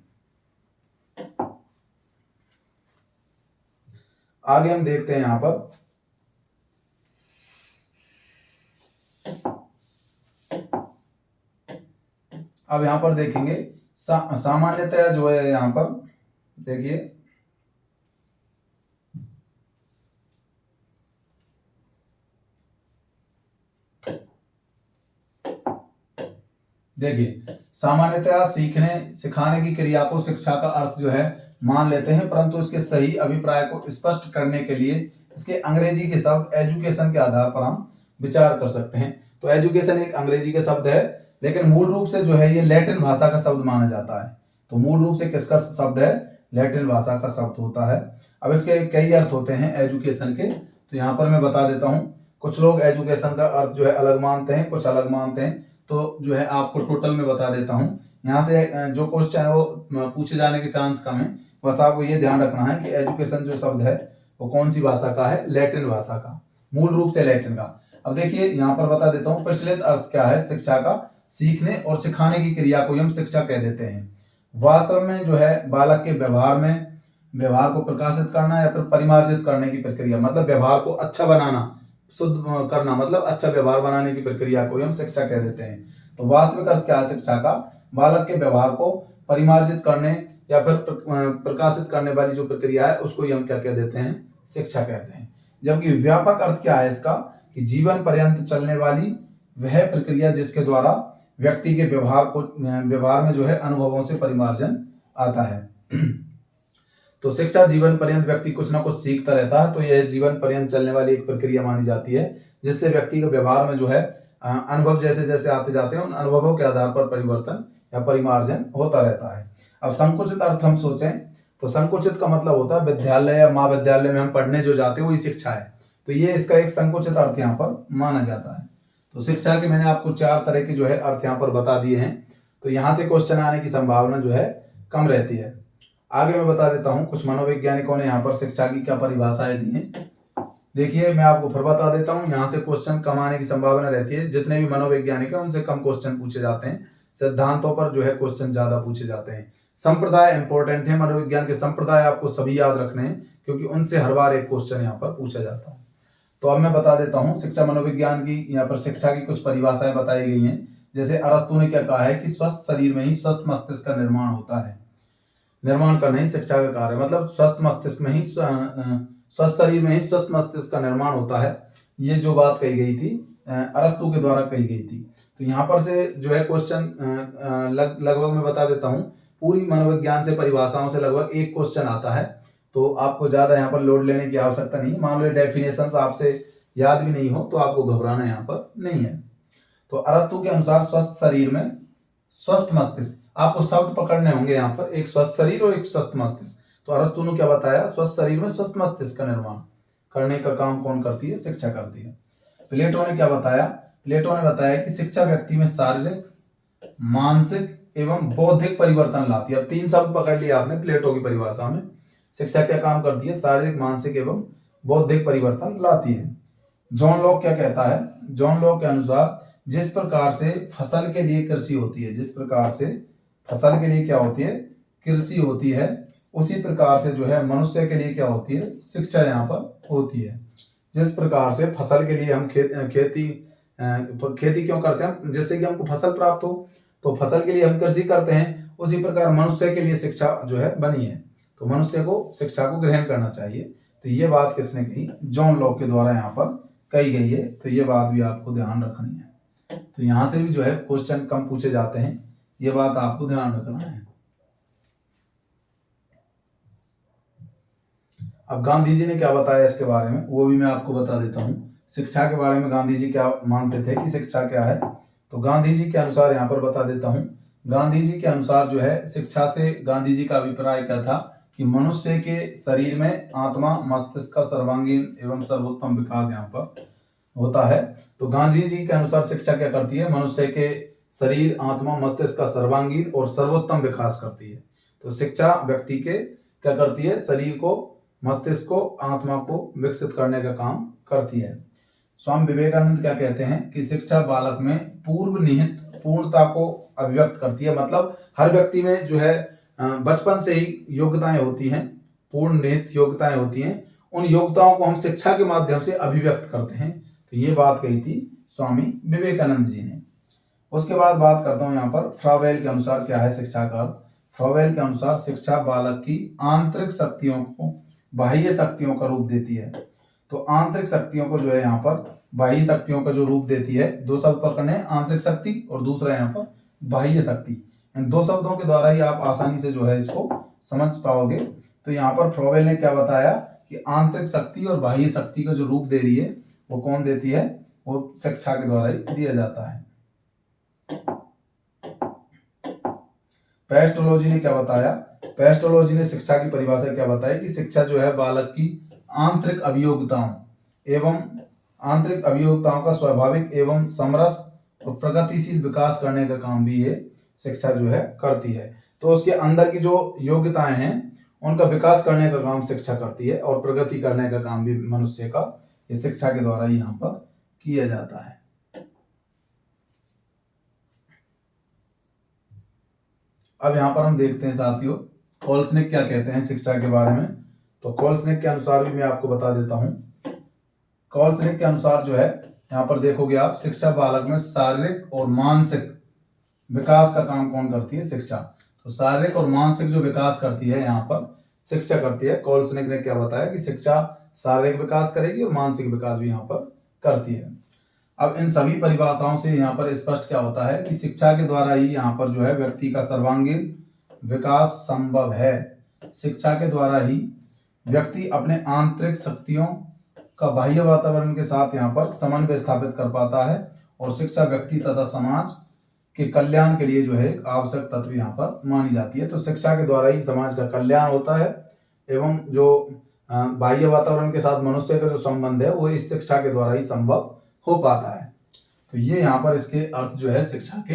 आगे हम देखते हैं यहाँ पर अब यहाँ पर देखेंगे सामान्यतः जो है यहाँ पर देखिए सामान्यतः सीखने सिखाने की क्रिया को शिक्षा का अर्थ जो है मान लेते हैं, परंतु इसके सही अभिप्राय को स्पष्ट करने के लिए इसके अंग्रेजी के शब्द एजुकेशन के आधार पर हम विचार कर सकते हैं। तो एजुकेशन एक अंग्रेजी का शब्द है, लेकिन मूल रूप से जो है ये लैटिन भाषा का शब्द माना जाता है। तो मूल रूप से किसका शब्द है, लैटिन भाषा का शब्द होता है। अब इसके कई अर्थ होते हैं एजुकेशन के, तो यहाँ पर मैं बता देता हूँ। कुछ लोग एजुकेशन का अर्थ जो है अलग मानते हैं, कुछ अलग मानते हैं। तो जो है आपको टोटल में बता देता हूँ। यहाँ से जो क्वेश्चन है वो पूछे जाने के चांस कम है। बस आपको ये ध्यान रखना है कि एजुकेशन जो शब्द है वो कौन सी भाषा का है, लैटिन भाषा का, मूल रूप से लैटिन का। अब देखिए यहाँ पर बता देता हूँ प्रचलित अर्थ क्या है शिक्षा का, सीखने और सिखाने की क्रिया को हम शिक्षा कह देते हैं। वास्तव में जो है बालक के व्यवहार को प्रकाशित करना या फिर परिमार्जित करने की प्रक्रिया, मतलब व्यवहार को अच्छा बनाना, शुद्ध करना, मतलब अच्छा व्यवहार बनाने की प्रक्रिया को हम शिक्षा कह देते हैं। तो वास्तविक अर्थ क्या है शिक्षा का, बालक के व्यवहार को परिमार्जित करने या फिर प्रकाशित करने वाली जो प्रक्रिया है उसको हम क्या कह देते हैं, शिक्षा कहते हैं। जबकि व्यापक अर्थ क्या है इसका, कि जीवन पर्यंत चलने वाली वह प्रक्रिया जिसके द्वारा व्यक्ति के व्यवहार में जो है अनुभवों से परिमार्जन आता है। तो शिक्षा जीवन पर्यंत व्यक्ति कुछ ना कुछ सीखता रहता है, तो यह जीवन पर्यंत चलने वाली एक प्रक्रिया मानी जाती है, जिससे व्यक्ति के व्यवहार में जो है अनुभव जैसे जैसे आते जाते हैं उन अनुभवों के आधार पर परिवर्तन या परिमार्जन होता रहता है। अब संकुचित अर्थ हम सोचें तो संकुचित का मतलब होता है विद्यालय या महाविद्यालय में हम पढ़ने जो जाते हैं वही शिक्षा है। तो ये इसका एक संकुचित अर्थ यहाँ पर माना जाता है। तो शिक्षा के मैंने आपको 4 तरह के जो है अर्थ यहाँ पर बता दिए हैं। तो यहाँ से क्वेश्चन आने की संभावना जो है कम रहती है। आगे मैं बता देता हूँ कुछ मनोवैज्ञानिकों ने यहाँ पर शिक्षा की क्या परिभाषाएं दी हैं। देखिए मैं आपको फिर बता देता हूँ, यहाँ से क्वेश्चन कम आने की संभावना रहती है। जितने भी मनोवैज्ञानिक हैं उनसे कम क्वेश्चन पूछे जाते हैं, सिद्धांतों पर जो है क्वेश्चन ज्यादा पूछे जाते हैं। संप्रदाय इंपॉर्टेंट है, मनोविज्ञान के संप्रदाय आपको सभी याद रखने हैं, क्योंकि उनसे हर बार एक क्वेश्चन यहाँ पर पूछा जाता है। तो अब मैं बता देता हूँ शिक्षा मनोविज्ञान की यहाँ पर शिक्षा की कुछ परिभाषाएं बताई गई हैं। जैसे अरस्तु ने क्या कहा है कि स्वस्थ शरीर में ही स्वस्थ मस्तिष्क का निर्माण होता है। निर्माण करना ही शिक्षा का कार्य, मतलब स्वस्थ मस्तिष्क में ही स्वस्थ शरीर में ही स्वस्थ मस्तिष्क का निर्माण होता है। ये जो बात कही गई थी अरस्तु के द्वारा कही गई थी। तो यहाँ पर से जो है क्वेश्चन लगभग मैं बता देता हूँ, पूरी मनोविज्ञान से परिभाषाओं से लगभग एक क्वेश्चन आता है। तो आपको ज्यादा यहाँ पर लोड लेने की आवश्यकता नहीं है। मान लो डेफिनेशन आपसे याद भी नहीं हो तो आपको घबराना यहाँ पर नहीं है। तो अरस्तु के अनुसार स्वस्थ शरीर में स्वस्थ मस्तिष्क, आपको शब्द पकड़ने होंगे यहाँ पर, एक स्वस्थ शरीर और एक स्वस्थ मस्तिष्क। तो अरस्तु ने क्या बताया, स्वस्थ शरीर में स्वस्थ मस्तिष्क का निर्माण करने का काम कौन करती है, शिक्षा करती है। प्लेटो ने क्या बताया, प्लेटो ने बताया कि शिक्षा व्यक्ति में शारीरिक, मानसिक एवं बौद्धिक परिवर्तन लाती है। अब 3 शब्द पकड़ लिया आपने प्लेटो की परिभाषा में। शिक्षा क्या काम करती है, शारीरिक, मानसिक एवं बौद्धिक परिवर्तन लाती है। जॉन लॉक क्या कहता है, जॉन लॉक के अनुसार जिस प्रकार से फसल के लिए कृषि होती है, जिस प्रकार से फसल के लिए क्या होती है, कृषि होती है, उसी प्रकार से जो है मनुष्य के लिए क्या होती है, शिक्षा यहाँ पर होती है। जिस प्रकार से फसल के लिए हम खेती क्यों करते हैं, जिससे कि हमको फसल प्राप्त हो, तो फसल के लिए हम कृषि करते हैं। उसी प्रकार मनुष्य के लिए शिक्षा जो है बनी है, तो मनुष्य को शिक्षा को ग्रहण करना चाहिए। तो ये बात किसने कही, जॉन लॉक के द्वारा यहाँ पर कही गई है। तो ये बात भी आपको ध्यान रखनी है। तो यहाँ से भी जो है क्वेश्चन कम पूछे जाते हैं, ये बात आपको ध्यान रखना है। अब गांधी जी ने क्या बताया इसके बारे में वो भी मैं आपको बता देता हूँ। शिक्षा के बारे में गांधी जी क्या मानते थे कि शिक्षा क्या है, तो गांधी जी के अनुसार यहाँ पर बता देता हूँ। गांधी जी के अनुसार जो है शिक्षा से गांधी जी का अभिप्राय क्या था कि मनुष्य के शरीर में आत्मा मस्तिष्क का सर्वांगीण एवं सर्वोत्तम विकास यहाँ पर होता है। तो गांधी जी के अनुसार शिक्षा क्या करती है, मनुष्य के शरीर आत्मा मस्तिष्क का सर्वांगीण और सर्वोत्तम विकास करती है। तो शिक्षा व्यक्ति के क्या करती है, शरीर को, मस्तिष्क को, आत्मा को विकसित करने का काम करती है। स्वामी विवेकानंद क्या कहते हैं कि शिक्षा बालक में पूर्व निहित पूर्णता को अभिव्यक्त करती है। मतलब हर व्यक्ति में जो है बचपन से ही योग्यताएं होती हैं, पूर्ण निहित योग्यताएं होती हैं, उन योग्यताओं को हम शिक्षा के माध्यम से अभिव्यक्त करते हैं। तो ये बात कही थी स्वामी विवेकानंद जी ने। उसके बाद बात करता हूँ यहाँ पर फ्रावेल के अनुसार क्या है शिक्षा का अर्थ। फ्रावेल के अनुसार शिक्षा बालक की आंतरिक शक्तियों को बाह्य शक्तियों का रूप देती है। तो आंतरिक शक्तियों को जो है यहाँ पर बाह्य शक्तियों का जो रूप देती है, दो शब्द पकड़ने हैं, आंतरिक शक्ति और दूसरा यहाँ पर बाह्य शक्ति। इन दो शब्दों के द्वारा ही आप आसानी से जो है इसको समझ पाओगे। तो यहाँ पर फ्रावेल ने क्या बताया कि आंतरिक शक्ति और बाह्य शक्ति का जो रूप दे रही है वो कौन देती है, वो शिक्षा के द्वारा ही दिया जाता है। पेस्टोलॉजी ने क्या बताया, पेस्टोलॉजी ने शिक्षा की परिभाषा क्या बताई कि शिक्षा जो है बालक की आंतरिक अभियोक्ताओं का स्वाभाविक एवं समरस और प्रगतिशील विकास करने का काम भी ये शिक्षा जो है करती है। तो उसके अंदर की जो योग्यताएं हैं उनका विकास करने का काम शिक्षा करती है और प्रगति करने का काम भी मनुष्य का ये शिक्षा के द्वारा ही यहाँ पर किया जाता है। अब यहाँ पर हम देखते हैं साथियों कोल्सनिक क्या कहते हैं शिक्षा के बारे में। तो कोल्सनिक के अनुसार भी मैं आपको बता देता हूँ। कोल्सनिक के अनुसार जो है यहाँ पर देखोगे आप, शिक्षा बालक में शारीरिक और मानसिक विकास का काम कौन करती है, शिक्षा। तो शारीरिक और मानसिक जो विकास करती है यहाँ पर शिक्षा करती है। कोल्सनिक ने क्या बताया कि शिक्षा शारीरिक विकास करेगी और मानसिक विकास भी यहाँ पर करती है। अब इन सभी परिभाषाओं से यहाँ पर स्पष्ट क्या होता है कि शिक्षा के द्वारा ही यहाँ पर जो है व्यक्ति का सर्वांगीण विकास संभव है। शिक्षा के द्वारा ही व्यक्ति अपने आंतरिक शक्तियों का बाह्य वातावरण के साथ यहाँ पर समन्वय स्थापित कर पाता है और शिक्षा व्यक्ति तथा समाज के कल्याण के लिए जो है एक आवश्यक तत्व यहाँ पर मानी जाती है। तो शिक्षा के द्वारा ही समाज का कल्याण होता है एवं जो बाह्य वातावरण के साथ मनुष्य का जो संबंध है वो इस शिक्षा के द्वारा ही संभव हो पाता है। तो ये यहाँ पर इसके अर्थ जो है शिक्षा के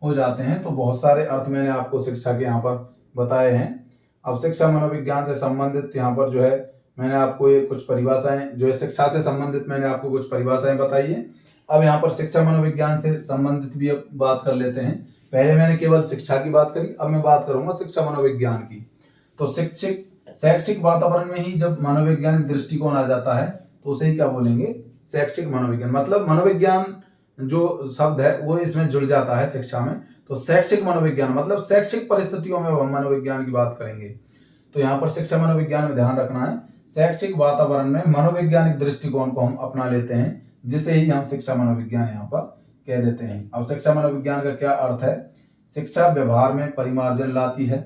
हो जाते हैं। तो बहुत सारे अर्थ मैंने आपको शिक्षा के यहाँ पर बताए हैं। अब शिक्षा मनोविज्ञान से संबंधित यहाँ पर जो है मैंने आपको ये कुछ परिभाषाएं जो है शिक्षा से संबंधित मैंने आपको कुछ परिभाषाएं बताई है। अब यहाँ पर शिक्षा मनोविज्ञान से संबंधित भी अब बात कर लेते हैं। पहले मैंने केवल शिक्षा की बात करी, अब मैं बात करूंगा शिक्षा मनोविज्ञान की। तो शैक्षिक वातावरण में ही जब मनोवैज्ञानिक दृष्टिकोण आ जाता है तो उसे ही क्या बोलेंगे, शैक्षिक मनोविज्ञान। मतलब मनोविज्ञान जो शब्द है वो इसमें जुड़ जाता है शिक्षा में। तो शैक्षिक मनोविज्ञान मतलब शैक्षिक परिस्थितियों में हम मनोविज्ञान की बात करेंगे। तो यहाँ पर शिक्षा मनोविज्ञान में ध्यान रखना है, शैक्षिक वातावरण में मनोवैज्ञानिक दृष्टिकोण को हम अपना लेते हैं, जिसे ही हम शिक्षा मनोविज्ञान यहाँ पर कह देते हैं। अब शिक्षा मनोविज्ञान का क्या अर्थ है, शिक्षा व्यवहार में परिमार्जन लाती है।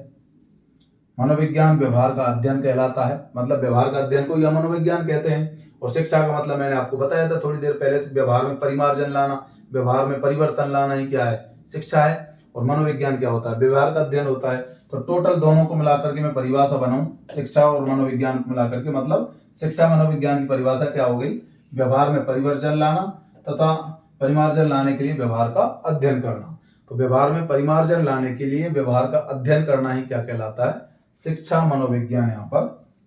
मनोविज्ञान व्यवहार का अध्ययन कहलाता है, मतलब व्यवहार का अध्ययन को हम मनोविज्ञान कहते हैं। और शिक्षा का मतलब मैंने आपको बताया था थोड़ी देर पहले, तो व्यवहार में परिमार्जन लाना, व्यवहार में परिवर्तन लाना ही क्या है, शिक्षा है। और मनोविज्ञान क्या होता है, व्यवहार का अध्ययन होता है। तो टोटल दोनों को मिलाकर के मैं परिभाषा बनाऊं, शिक्षा और मनोविज्ञान को मिलाकर के, मतलब शिक्षा मनोविज्ञान की परिभाषा क्या हो गई, व्यवहार में परिवर्तन लाना तथा परिमार्जन लाने के लिए व्यवहार का अध्ययन करना। तो व्यवहार में परिमार्जन लाने के लिए व्यवहार का अध्ययन करना ही क्या कहलाता है, शिक्षा मनोविज्ञान यहाँ पर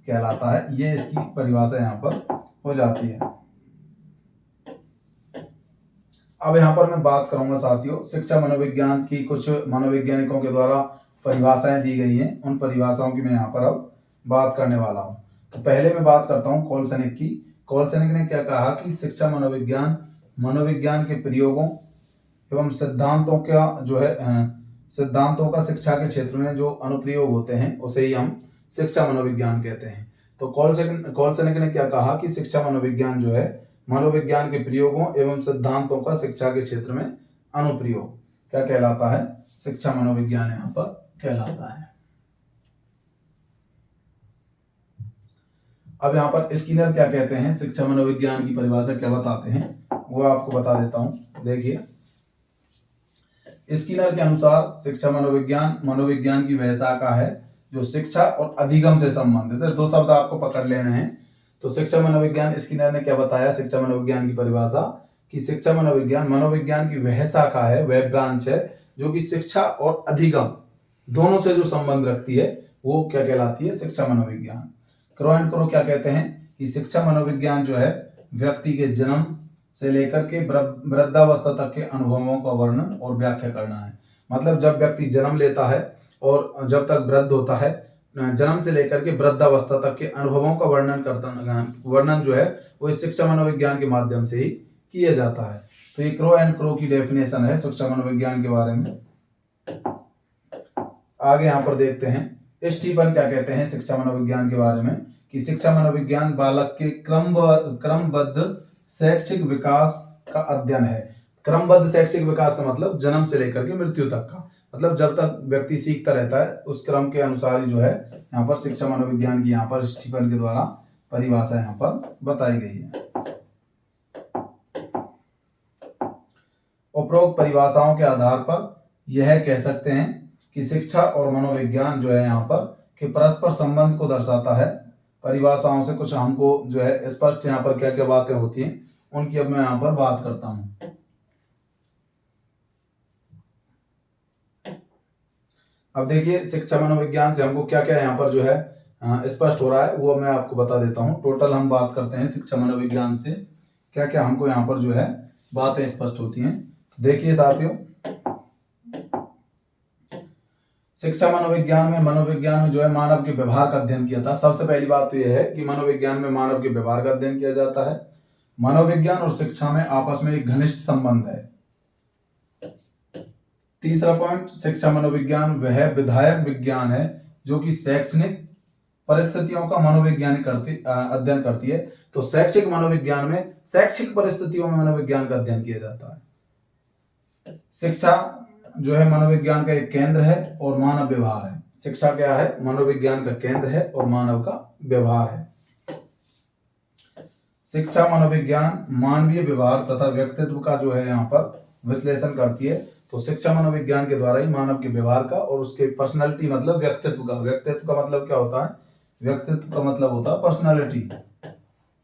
कहलाता है। ये इसकी परिभाषा यहाँ पर हो जाती है। अब यहाँ पर मैं बात करूंगा साथियों शिक्षा मनोविज्ञान की, कुछ मनोवैज्ञानिकों के द्वारा परिभाषाएं दी गई हैं, उन परिभाषाओं की मैं यहाँ पर अब बात करने वाला हूँ। तो पहले मैं बात करता हूँ कोलसनिक की। कोलसनिक ने क्या कहा कि शिक्षा मनोविज्ञान के प्रयोगों एवं सिद्धांतों का जो है सिद्धांतों का शिक्षा के क्षेत्र में जो अनुप्रयोग होते हैं उसे ही हम शिक्षा मनोविज्ञान कहते हैं। तो कोलसनिक ने क्या कहा कि शिक्षा मनोविज्ञान जो है मनोविज्ञान के प्रयोगों एवं सिद्धांतों का शिक्षा के क्षेत्र में अनुप्रयोग क्या कहलाता है, शिक्षा मनोविज्ञान यहाँ पर कहलाता है। अब यहाँ पर स्किनर क्या कहते हैं, शिक्षा मनोविज्ञान की परिभाषा क्या बताते हैं वो आपको बता देता हूँ। देखिए, स्किनर के अनुसार शिक्षा मनोविज्ञान मनोविज्ञान की वह शाखा है जो शिक्षा और अधिगम से संबंधित है। दो शब्द आपको पकड़ लेने हैं। तो शिक्षा मनोविज्ञान, स्किनर ने क्या बताया शिक्षा मनोविज्ञान की परिभाषा, कि शिक्षा मनोविज्ञान मनोविज्ञान की वह शाखा है, वह ब्रांच है जो कि शिक्षा और अधिगम दोनों से जो संबंध रखती है वो क्या कहलाती है, शिक्षा मनोविज्ञान। क्रो एंड क्रो क्या कहते हैं कि शिक्षा मनोविज्ञान जो है व्यक्ति के जन्म से लेकर के वृद्धावस्था तक के अनुभवों का वर्णन और व्याख्या करना है। मतलब जब व्यक्ति जन्म लेता है और जब तक वृद्ध होता है, जन्म से लेकर के वृद्धावस्था तक के अनुभवों का वर्णन जो है वो इस शिक्षा मनोविज्ञान के माध्यम से ही किया जाता है। तो ये क्रो एंड क्रो की डेफिनेशन है शिक्षा मनोविज्ञान के बारे में। आगे यहाँ पर देखते हैं स्टीफन क्या कहते हैं शिक्षा मनोविज्ञान के बारे में, कि शिक्षा मनोविज्ञान बालक के क्रमबद्ध शैक्षिक विकास का अध्ययन है। क्रमबद्ध शैक्षिक विकास का मतलब जन्म से लेकर के मृत्यु तक का, मतलब जब तक व्यक्ति सीखता रहता है उस क्रम के अनुसार ही जो है यहाँ पर शिक्षा मनोविज्ञान की यहाँ पर स्टीफन के द्वारा परिभाषा यहाँ पर बताई गई है। उपरोक्त परिभाषाओं के आधार पर यह कह सकते हैं कि शिक्षा और मनोविज्ञान जो है यहाँ पर कि परस्पर संबंध को दर्शाता है। परिभाषाओं से कुछ हमको जो है स्पष्ट यहाँ पर क्या क्या बातें होती हैं उनकी अब मैं यहाँ पर बात करता हूँ। अब देखिए शिक्षा मनोविज्ञान से हमको क्या क्या यहाँ पर जो है स्पष्ट हो रहा है वो मैं आपको बता देता हूँ। टोटल हम बात करते हैं शिक्षा मनोविज्ञान से क्या क्या हमको यहाँ पर जो है बातें स्पष्ट होती हैं। देखिए साथियों, शिक्षा मनोविज्ञान में जो है मानव के व्यवहार का अध्ययन किया था। सबसे पहली बात तो यह है कि मनोविज्ञान में मानव के व्यवहार का अध्ययन किया जाता है। मनोविज्ञान और शिक्षा में आपस में एक घनिष्ठ संबंध है। तीसरा पॉइंट, शिक्षा मनोविज्ञान वह विधायक विज्ञान है जो कि शैक्षणिक परिस्थितियों का मनोवैज्ञानिक अध्ययन करती है। तो शैक्षिक मनोविज्ञान में शैक्षिक परिस्थितियों में मनोविज्ञान का अध्ययन किया जाता है। शिक्षा जो है मनोविज्ञान का एक केंद्र है और मानव व्यवहार है। शिक्षा क्या है, मनोविज्ञान का केंद्र है और मानव का व्यवहार है। शिक्षा मनोविज्ञान मानवीय व्यवहार तथा व्यक्तित्व का जो है यहाँ पर विश्लेषण करती है। तो शिक्षा मनोविज्ञान के द्वारा ही मानव के व्यवहार का और उसके पर्सनालिटी मतलब व्यक्तित्व का मतलब क्या होता है, व्यक्तित्व का मतलब होता है पर्सनालिटी,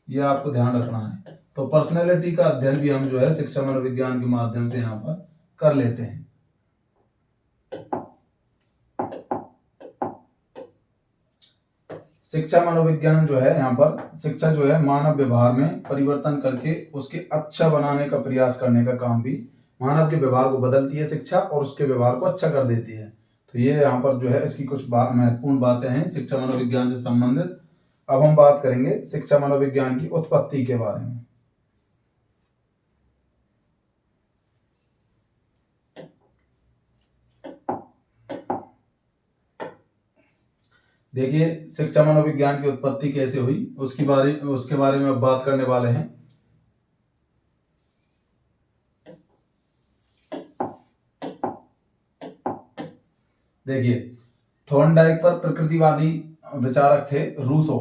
ये आपको ध्यान रखना है। तो पर्सनालिटी का अध्ययन भी हम जो है शिक्षा मनोविज्ञान के माध्यम से यहाँ पर कर लेते हैं। शिक्षा मनोविज्ञान जो है यहाँ पर शिक्षा जो है मानव व्यवहार में परिवर्तन करके उसके अच्छा बनाने का प्रयास करने का काम भी, मानव के व्यवहार को बदलती है शिक्षा और उसके व्यवहार को अच्छा कर देती है। तो ये यहाँ पर जो है इसकी कुछ महत्वपूर्ण बातें हैं शिक्षा मनोविज्ञान से संबंधित। अब हम बात करेंगे शिक्षा मनोविज्ञान की उत्पत्ति के बारे में। देखिए शिक्षा मनोविज्ञान की उत्पत्ति कैसे हुई उसके बारे में बात करने वाले हैं। देखिए थॉर्नडाइक पर प्रकृतिवादी विचारक थे रूसो,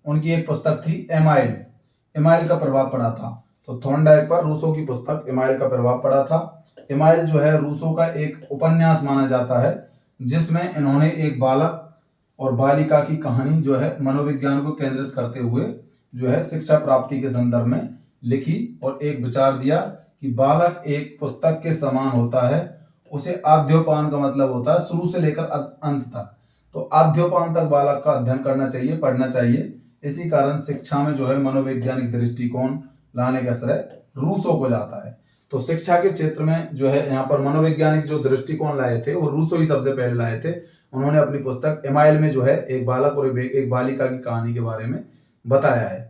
उनकी एक पुस्तक थी एमाइल का प्रभाव पड़ा था। तो थॉर्नडाइक पर रूसो की पुस्तक एमाइल का प्रभाव पड़ा था। एमाइल जो है रूसो का एक उपन्यास माना जाता है जिसमें इन्होंने एक बालक और बालिका की कहानी जो है मनोविज्ञान को केंद्रित करते हुए जो है शिक्षा प्राप्ति के संदर्भ में लिखी और एक विचार दिया कि बालक एक पुस्तक के समान होता है। उसे आद्योपान का मतलब होता है शुरू से लेकर अंत तक। तो आद्योपान तक बालक का अध्ययन करना चाहिए, पढ़ना चाहिए। इसी कारण शिक्षा में जो है मनोवैज्ञानिक दृष्टिकोण लाने का श्रेय रूसो को जाता है। तो शिक्षा के क्षेत्र में जो है यहाँ पर मनोवैज्ञानिक जो दृष्टिकोण लाए थे वो रूसो ही सबसे पहले लाए थे। उन्होंने अपनी पुस्तक एमाइल में जो है एक बालक और एक बालिका की कहानी के बारे में बताया है।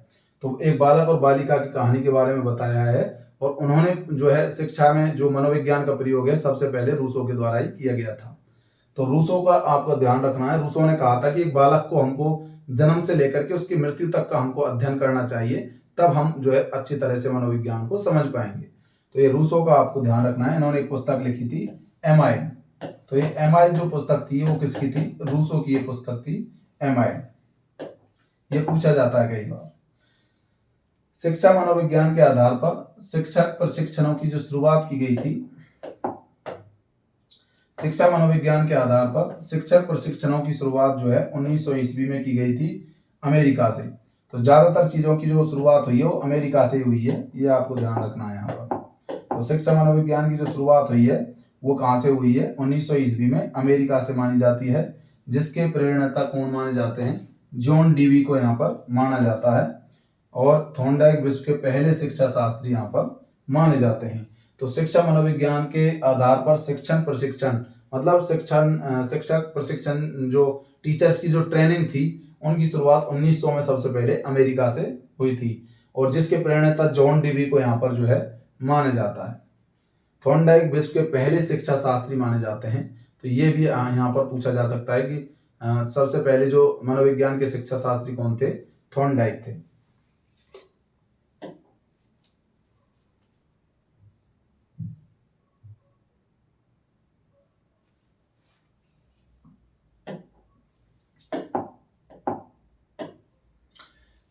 तो एक बालक और बालिका की कहानी के बारे में बताया है और उन्होंने जो है शिक्षा में जो मनोविज्ञान का प्रयोग है सबसे पहले रूसो के द्वारा ही किया गया था। तो रूसो का आपको ध्यान रखना है। रूसो ने कहा था कि एक बालक को हमको जन्म से लेकर के उसकी मृत्यु तक का हमको अध्ययन करना चाहिए, तब हम जो है अच्छी तरह से मनोविज्ञान को समझ पाएंगे। तो ये रूसो का आपको ध्यान रखना है। इन्होंने एक पुस्तक लिखी थी एमाइल। तो ये एमाइल जो पुस्तक थी वो किसकी थी, रूसो की ये पुस्तक थी एमाइल। ये पूछा जाता है कई बार। शिक्षा मनोविज्ञान के आधार पर शिक्षक प्रशिक्षणों की जो शुरुआत की गई थी, शिक्षा मनोविज्ञान के आधार पर शिक्षक प्रशिक्षणों की शुरुआत जो है 1900 ईस्वी में की गई थी अमेरिका से। तो ज्यादातर चीजों की जो शुरुआत हुई है वो अमेरिका से ही हुई है, ये आपको ध्यान रखना है यहाँ पर। तो शिक्षा मनोविज्ञान की जो शुरुआत हुई है वो कहाँ से हुई है? 1900 ईस्वी में अमेरिका से मानी जाती है, जिसके प्रेरणा कौन माने जाते हैं? जॉन डीवी को यहाँ पर माना जाता है, और थॉर्नडाइक विश्व के पहले शिक्षा शास्त्री यहाँ पर माने जाते हैं। तो शिक्षा मनोविज्ञान के आधार पर शिक्षण प्रशिक्षण मतलब शिक्षक प्रशिक्षण जो टीचर्स की जो ट्रेनिंग थी उनकी शुरुआत 1900 में सबसे पहले अमेरिका से हुई थी, और जिसके प्रणेता जॉन डीवी को यहाँ पर जो है माना जाता है। थॉर्नडाइक विश्व के पहले शिक्षा शास्त्री माने जाते हैं। तो ये भी यहाँ पर पूछा जा सकता है कि सबसे पहले जो मनोविज्ञान के शिक्षा शास्त्री कौन थे? थॉर्नडाइक थे।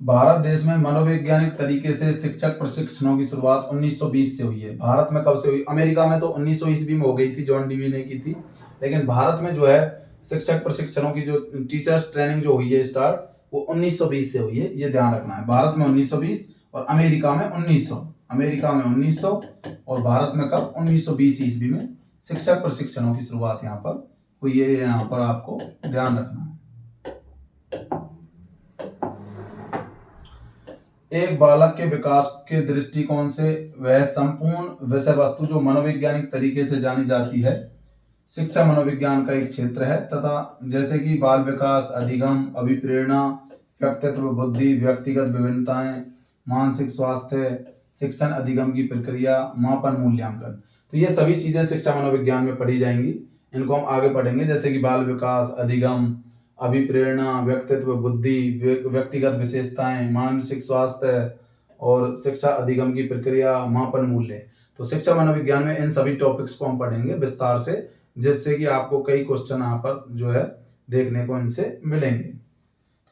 भारत देश में मनोवैज्ञानिक तरीके से शिक्षक प्रशिक्षणों की शुरुआत 1920 से हुई है। भारत में कब से हुई? अमेरिका में तो 1900 ईस्वी में हो गई थी, जॉन डीवी ने की थी, लेकिन भारत में जो है शिक्षक प्रशिक्षणों की जो टीचर्स ट्रेनिंग जो हुई है स्टार्ट, वो 1920 से हुई है, ये ध्यान रखना है। भारत में 1920 और अमेरिका में 1900। अमेरिका में 1900 और भारत में कब? 1920 ईस्वी में शिक्षक प्रशिक्षणों की शुरुआत यहाँ पर हुई है, यहाँ पर आपको ध्यान रखना है। एक बालक के विकास के दृष्टिकोण से वह संपूर्ण विषय वस्तु जो मनोवैज्ञानिक तरीके से जानी जाती है, शिक्षा मनोविज्ञान का एक क्षेत्र है, तथा जैसे कि बाल विकास, अधिगम, अभिप्रेरणा, व्यक्तित्व, बुद्धि, व्यक्तिगत विभिन्नताएं, मानसिक स्वास्थ्य, शिक्षण अधिगम की प्रक्रिया, मापन, मूल्यांकन, तो ये सभी चीजें शिक्षा मनोविज्ञान में पढ़ी जाएंगी। इनको हम आगे पढ़ेंगे, जैसे कि बाल विकास, अधिगम, अभिप्रेरणा, व्यक्तित्व, बुद्धि, व्यक्तिगत विशेषताएं, मानसिक स्वास्थ्य और शिक्षा अधिगम की प्रक्रिया, मापन, मूल्य। तो शिक्षा मनोविज्ञान में इन सभी टॉपिक्स को हम पढ़ेंगे विस्तार से, जिससे कि आपको कई क्वेश्चन यहाँ पर जो है देखने को इनसे मिलेंगे।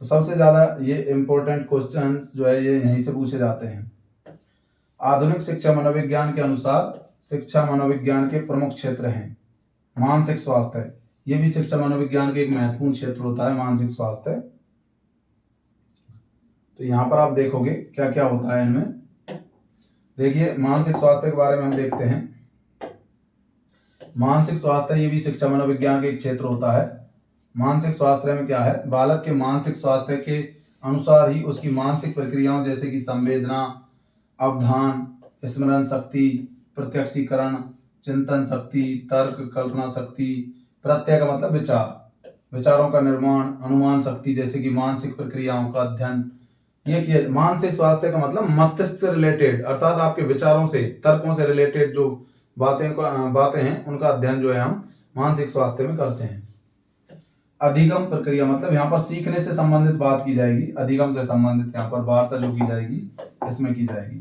तो सबसे ज्यादा ये इम्पोर्टेंट क्वेश्चन जो है ये यहीं से पूछे जाते हैं। आधुनिक शिक्षा मनोविज्ञान के अनुसार शिक्षा मनोविज्ञान के प्रमुख क्षेत्र हैं मानसिक स्वास्थ्य, ये भी शिक्षा मनोविज्ञान का एक महत्वपूर्ण क्षेत्र होता है, मानसिक स्वास्थ्य। तो यहाँ पर आप देखोगे क्या क्या होता है इनमें। देखिए मानसिक स्वास्थ्य के बारे में हम देखते हैं। मानसिक स्वास्थ्य ये भी शिक्षा मनोविज्ञान का एक क्षेत्र होता है। मानसिक स्वास्थ्य में क्या है? बालक के मानसिक स्वास्थ्य के अनुसार ही उसकी मानसिक प्रक्रियाओं जैसे कि संवेदना, अवधान, स्मरण शक्ति, प्रत्यक्षीकरण, चिंतन शक्ति, तर्क, कल्पना शक्ति, प्रत्यय का मतलब विचार, विचारों का निर्माण, अनुमान शक्ति जैसे कि मानसिक प्रक्रियाओं का अध्ययन, ये मानसिक स्वास्थ्य का मतलब मस्तिष्क से रिलेटेड, अर्थात आपके विचारों से, तर्कों से रिलेटेड जो बातें हैं उनका अध्ययन जो है हम मानसिक स्वास्थ्य में करते हैं। अधिगम प्रक्रिया मतलब यहाँ पर सीखने से संबंधित बात की जाएगी, अधिगम से संबंधित यहाँ पर वार्ता जो की जाएगी इसमें की जाएगी।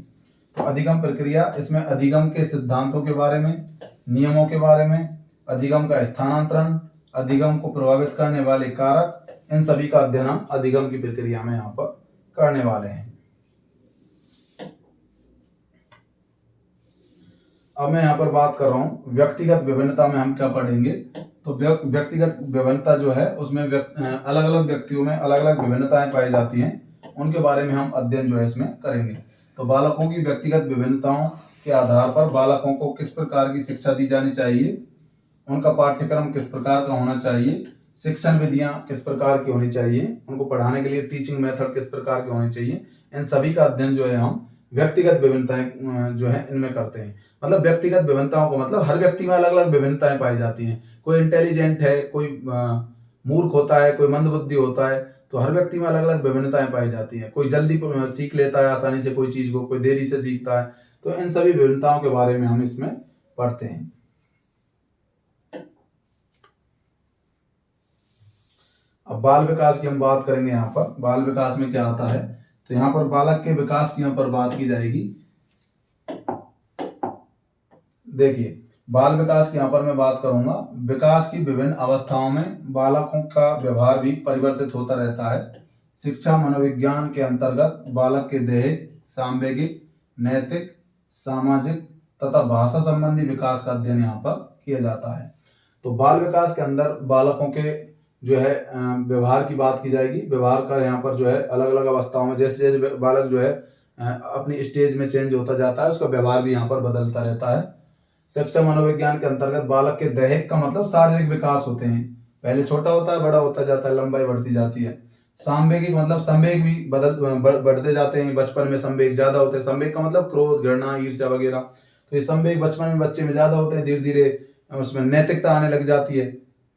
तो अधिगम प्रक्रिया, इसमें अधिगम के सिद्धांतों के बारे में, नियमों के बारे में, अधिगम का स्थानांतरण, अधिगम को प्रभावित करने वाले कारक, इन सभी का अध्ययन हम अधिगम की प्रक्रिया में यहाँ पर करने वाले हैं। अब मैं यहाँ पर बात कर रहा हूँ व्यक्तिगत विभिन्नता में हम क्या पढ़ेंगे। तो व्यक्तिगत विभिन्नता जो है उसमें अलग अलग व्यक्तियों में अलग अलग विभिन्नताएं पाई जाती हैं, उनके बारे में हम अध्ययन जो है इसमें करेंगे। तो बालकों की व्यक्तिगत विभिन्नताओं के आधार पर बालकों को किस प्रकार की शिक्षा दी जानी चाहिए, उनका पाठ्यक्रम किस प्रकार का होना चाहिए, शिक्षण विधियां किस प्रकार की होनी चाहिए, उनको पढ़ाने के लिए टीचिंग मेथड किस प्रकार के होने चाहिए, इन सभी का अध्ययन जो है हम व्यक्तिगत विभिन्नताएं जो है इनमें करते हैं। मतलब व्यक्तिगत विभिन्नताओं का मतलब हर व्यक्ति में अलग अलग विभिन्नताएं पाई जाती हैं। कोई इंटेलिजेंट है, कोई मूर्ख होता है, कोई मंदबुद्धि होता है, तो हर व्यक्ति में अलग अलग विभिन्नताएं पाई जाती हैं। कोई जल्दी सीख लेता है आसानी से कोई चीज को, कोई देरी से सीखता है। तो इन सभी विभिन्नताओं के बारे में हम इसमें पढ़ते हैं। अब बाल विकास की हम बात करेंगे। यहाँ पर बाल विकास में क्या आता है, तो यहाँ पर बालक के विकास की यहाँ पर बात की जाएगी। देखिए बाल विकास की यहाँ पर मैं बात करूंगा। विकास की विभिन्न अवस्थाओं में बालकों का व्यवहार भी परिवर्तित होता रहता है। शिक्षा मनोविज्ञान के अंतर्गत बालक के दैहिक, सांवेगिक, नैतिक, सामाजिक तथा भाषा संबंधी विकास का अध्ययन यहाँ पर किया जाता है। तो बाल विकास के अंदर बालकों के जो है व्यवहार की बात की जाएगी। व्यवहार का यहाँ पर जो है अलग अलग अवस्थाओं में जैसे जैसे बालक जो है अपनी स्टेज में चेंज होता जाता है, उसका व्यवहार भी यहाँ पर बदलता रहता है। शिक्षा मनोविज्ञान के अंतर्गत बालक के दैहिक का मतलब शारीरिक विकास होते हैं, पहले छोटा होता है, बड़ा होता जाता है, लंबाई बढ़ती जाती है। सांवेगिक मतलब संवेग भी बढ़ते जाते हैं, बचपन में संवेग ज्यादा होते हैं। संवेग का मतलब क्रोध, घृणा, ईर्ष्या वगैरह। तो ये संवेग बचपन में बच्चे में ज्यादा होते हैं, धीरे धीरे उसमें नैतिकता आने लग जाती है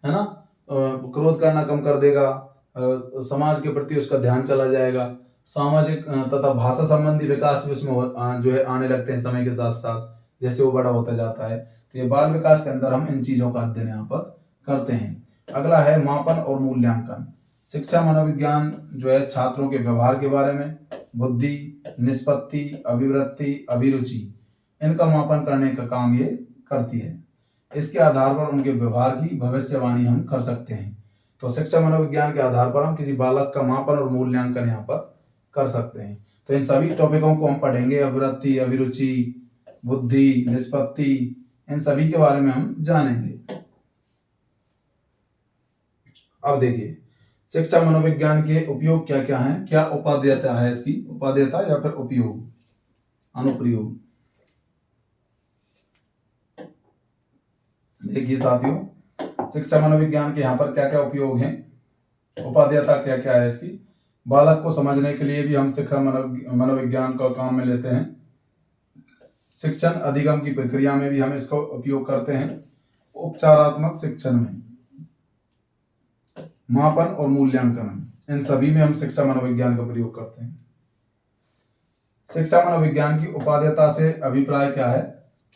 ना। क्रोध करना कम कर देगा, समाज के प्रति उसका ध्यान चला जाएगा। सामाजिक तथा भाषा संबंधी विकास भी उसमें जो है आने लगते हैं समय के साथ साथ, जैसे वो बड़ा होता जाता है। तो ये बाल विकास के अंदर हम इन चीजों का अध्ययन यहाँ पर करते हैं। अगला है मापन और मूल्यांकन। शिक्षा मनोविज्ञान जो है छात्रों के व्यवहार के बारे में, बुद्धि, निष्पत्ति, अभिवृत्ति, अभिरुचि, इनका मापन करने का काम ये करती है। इसके आधार पर उनके व्यवहार की भविष्यवाणी हम कर सकते हैं। तो शिक्षा मनोविज्ञान के आधार पर हम किसी बालक का मापन और मूल्यांकन यहाँ पर कर सकते हैं। तो इन सभी टॉपिकों को हम पढ़ेंगे, अभिवृत्ति, अभिरुचि, बुद्धि, निष्पत्ति, इन सभी के बारे में हम जानेंगे। अब देखिए शिक्षा मनोविज्ञान के उपयोग क्या क्या हैं, क्या उपादेयता है इसकी, उपादेयता या फिर उपयोग, अनुप्रयोग। देखिए साथियों, शिक्षा मनोविज्ञान के यहाँ पर क्या क्या उपयोग हैं, उपादेयता क्या क्या है इसकी। बालक को समझने के लिए भी हम शिक्षा मनोविज्ञान का काम में लेते हैं। शिक्षण अधिगम की प्रक्रिया में भी हम इसका उपयोग करते हैं। उपचारात्मक शिक्षण में, मापन और मूल्यांकन, इन सभी में हम शिक्षा मनोविज्ञान का प्रयोग करते हैं। शिक्षा मनोविज्ञान की उपादेयता से अभिप्राय क्या है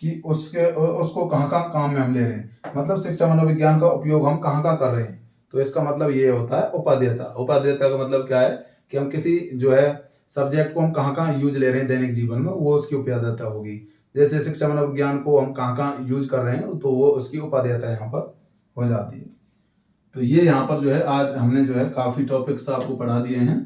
कि उसको कहाँ कहाँ काम में हम ले रहे हैं, मतलब शिक्षा मनोविज्ञान का उपयोग हम कहाँ कहाँ कर रहे हैं। तो इसका मतलब ये होता है उपादेयता। उपादेयता का मतलब क्या है कि हम किसी जो है सब्जेक्ट को हम कहाँ कहाँ यूज ले रहे हैं दैनिक जीवन में, वो उसकी उपादेयता होगी। जैसे शिक्षा मनोविज्ञान को हम कहाँ कहाँ यूज कर रहे हैं, तो वो उसकी उपादेयता यहाँ पर हो जाती है। तो ये यहाँ पर जो है आज हमने जो है काफी टॉपिक्स आपको पढ़ा दिए हैं।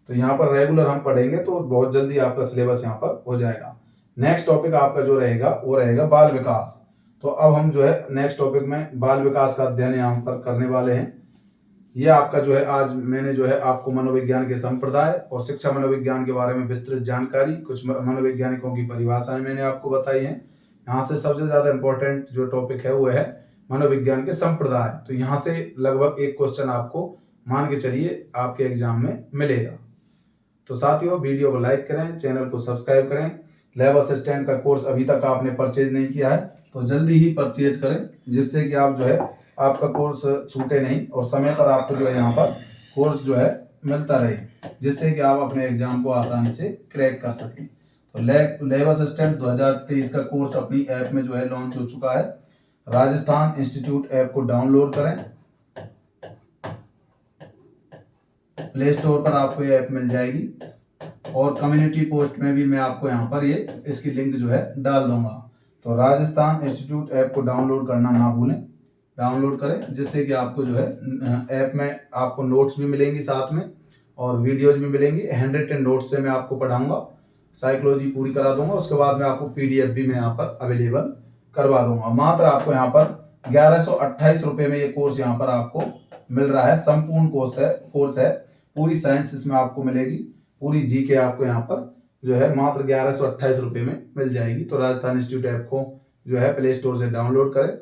तो यहाँ पर रेगुलर हम पढ़ेंगे तो बहुत जल्दी आपका सिलेबस यहाँ पर हो जाएगा। नेक्स्ट टॉपिक आपका जो रहेगा वो रहेगा बाल विकास। तो अब हम जो है नेक्स्ट टॉपिक में बाल विकास का अध्ययन यहाँ पर करने वाले हैं। ये आपका जो है आज मैंने जो है आपको मनोविज्ञान के संप्रदाय और शिक्षा मनोविज्ञान के बारे में विस्तृत जानकारी, कुछ मनोवैज्ञानिकों की परिभाषाएं मैंने आपको बताई हैं। यहाँ से सबसे ज्यादा इंपॉर्टेंट जो टॉपिक है वो है मनोविज्ञान के संप्रदाय। तो यहाँ से लगभग एक क्वेश्चन आपको मान के चलिए आपके एग्जाम में मिलेगा। तो साथियों वीडियो को लाइक करें, चैनल को सब्सक्राइब करें। लैब असिस्टेंट का कोर्स अभी तक आपने परचेज नहीं किया है तो जल्दी ही परचेज करें, जिससे कि आप जो है आपका कोर्स छूटे नहीं और समय पर आपको जो है यहाँ पर कोर्स जो है मिलता रहे, जिससे कि आप अपने एग्जाम को आसानी से क्रैक कर सकें। तो लैब असिस्टेंट 2023 का कोर्स अपनी ऐप में जो है लॉन्च हो चुका है। राजस्थान इंस्टीट्यूट ऐप को डाउनलोड करें, प्ले स्टोर पर आपको ये ऐप मिल जाएगी और कम्युनिटी पोस्ट में भी मैं आपको यहाँ पर ये इसकी लिंक जो है डाल दूंगा। तो राजस्थान इंस्टीट्यूट ऐप को डाउनलोड करना ना भूलें, डाउनलोड करें, जिससे कि आपको जो है ऐप में आपको नोट्स भी मिलेंगी साथ में और वीडियोज भी मिलेंगी। हैंड रिटन नोट्स से मैं आपको पढ़ाऊंगा, साइकोलॉजी पूरी करा दूंगा, उसके बाद में आपको पीडीएफ भी मैं यहाँ पर अवेलेबल करवा दूंगा। मात्र आपको यहाँ पर 1128 रुपये में ये कोर्स यहाँ पर आपको मिल रहा है। संपूर्ण कोर्स है, पूरी साइंस इसमें आपको मिलेगी, पूरी जीके आपको यहाँ पर जो है मात्र 1128 रुपये में मिल जाएगी। तो राजस्थान इंस्टीट्यूट ऐप को जो है प्ले स्टोर से डाउनलोड करें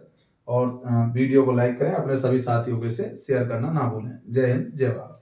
और वीडियो को लाइक करें, अपने सभी साथियों के से शेयर करना ना भूलें। जय हिंद, जय भारत।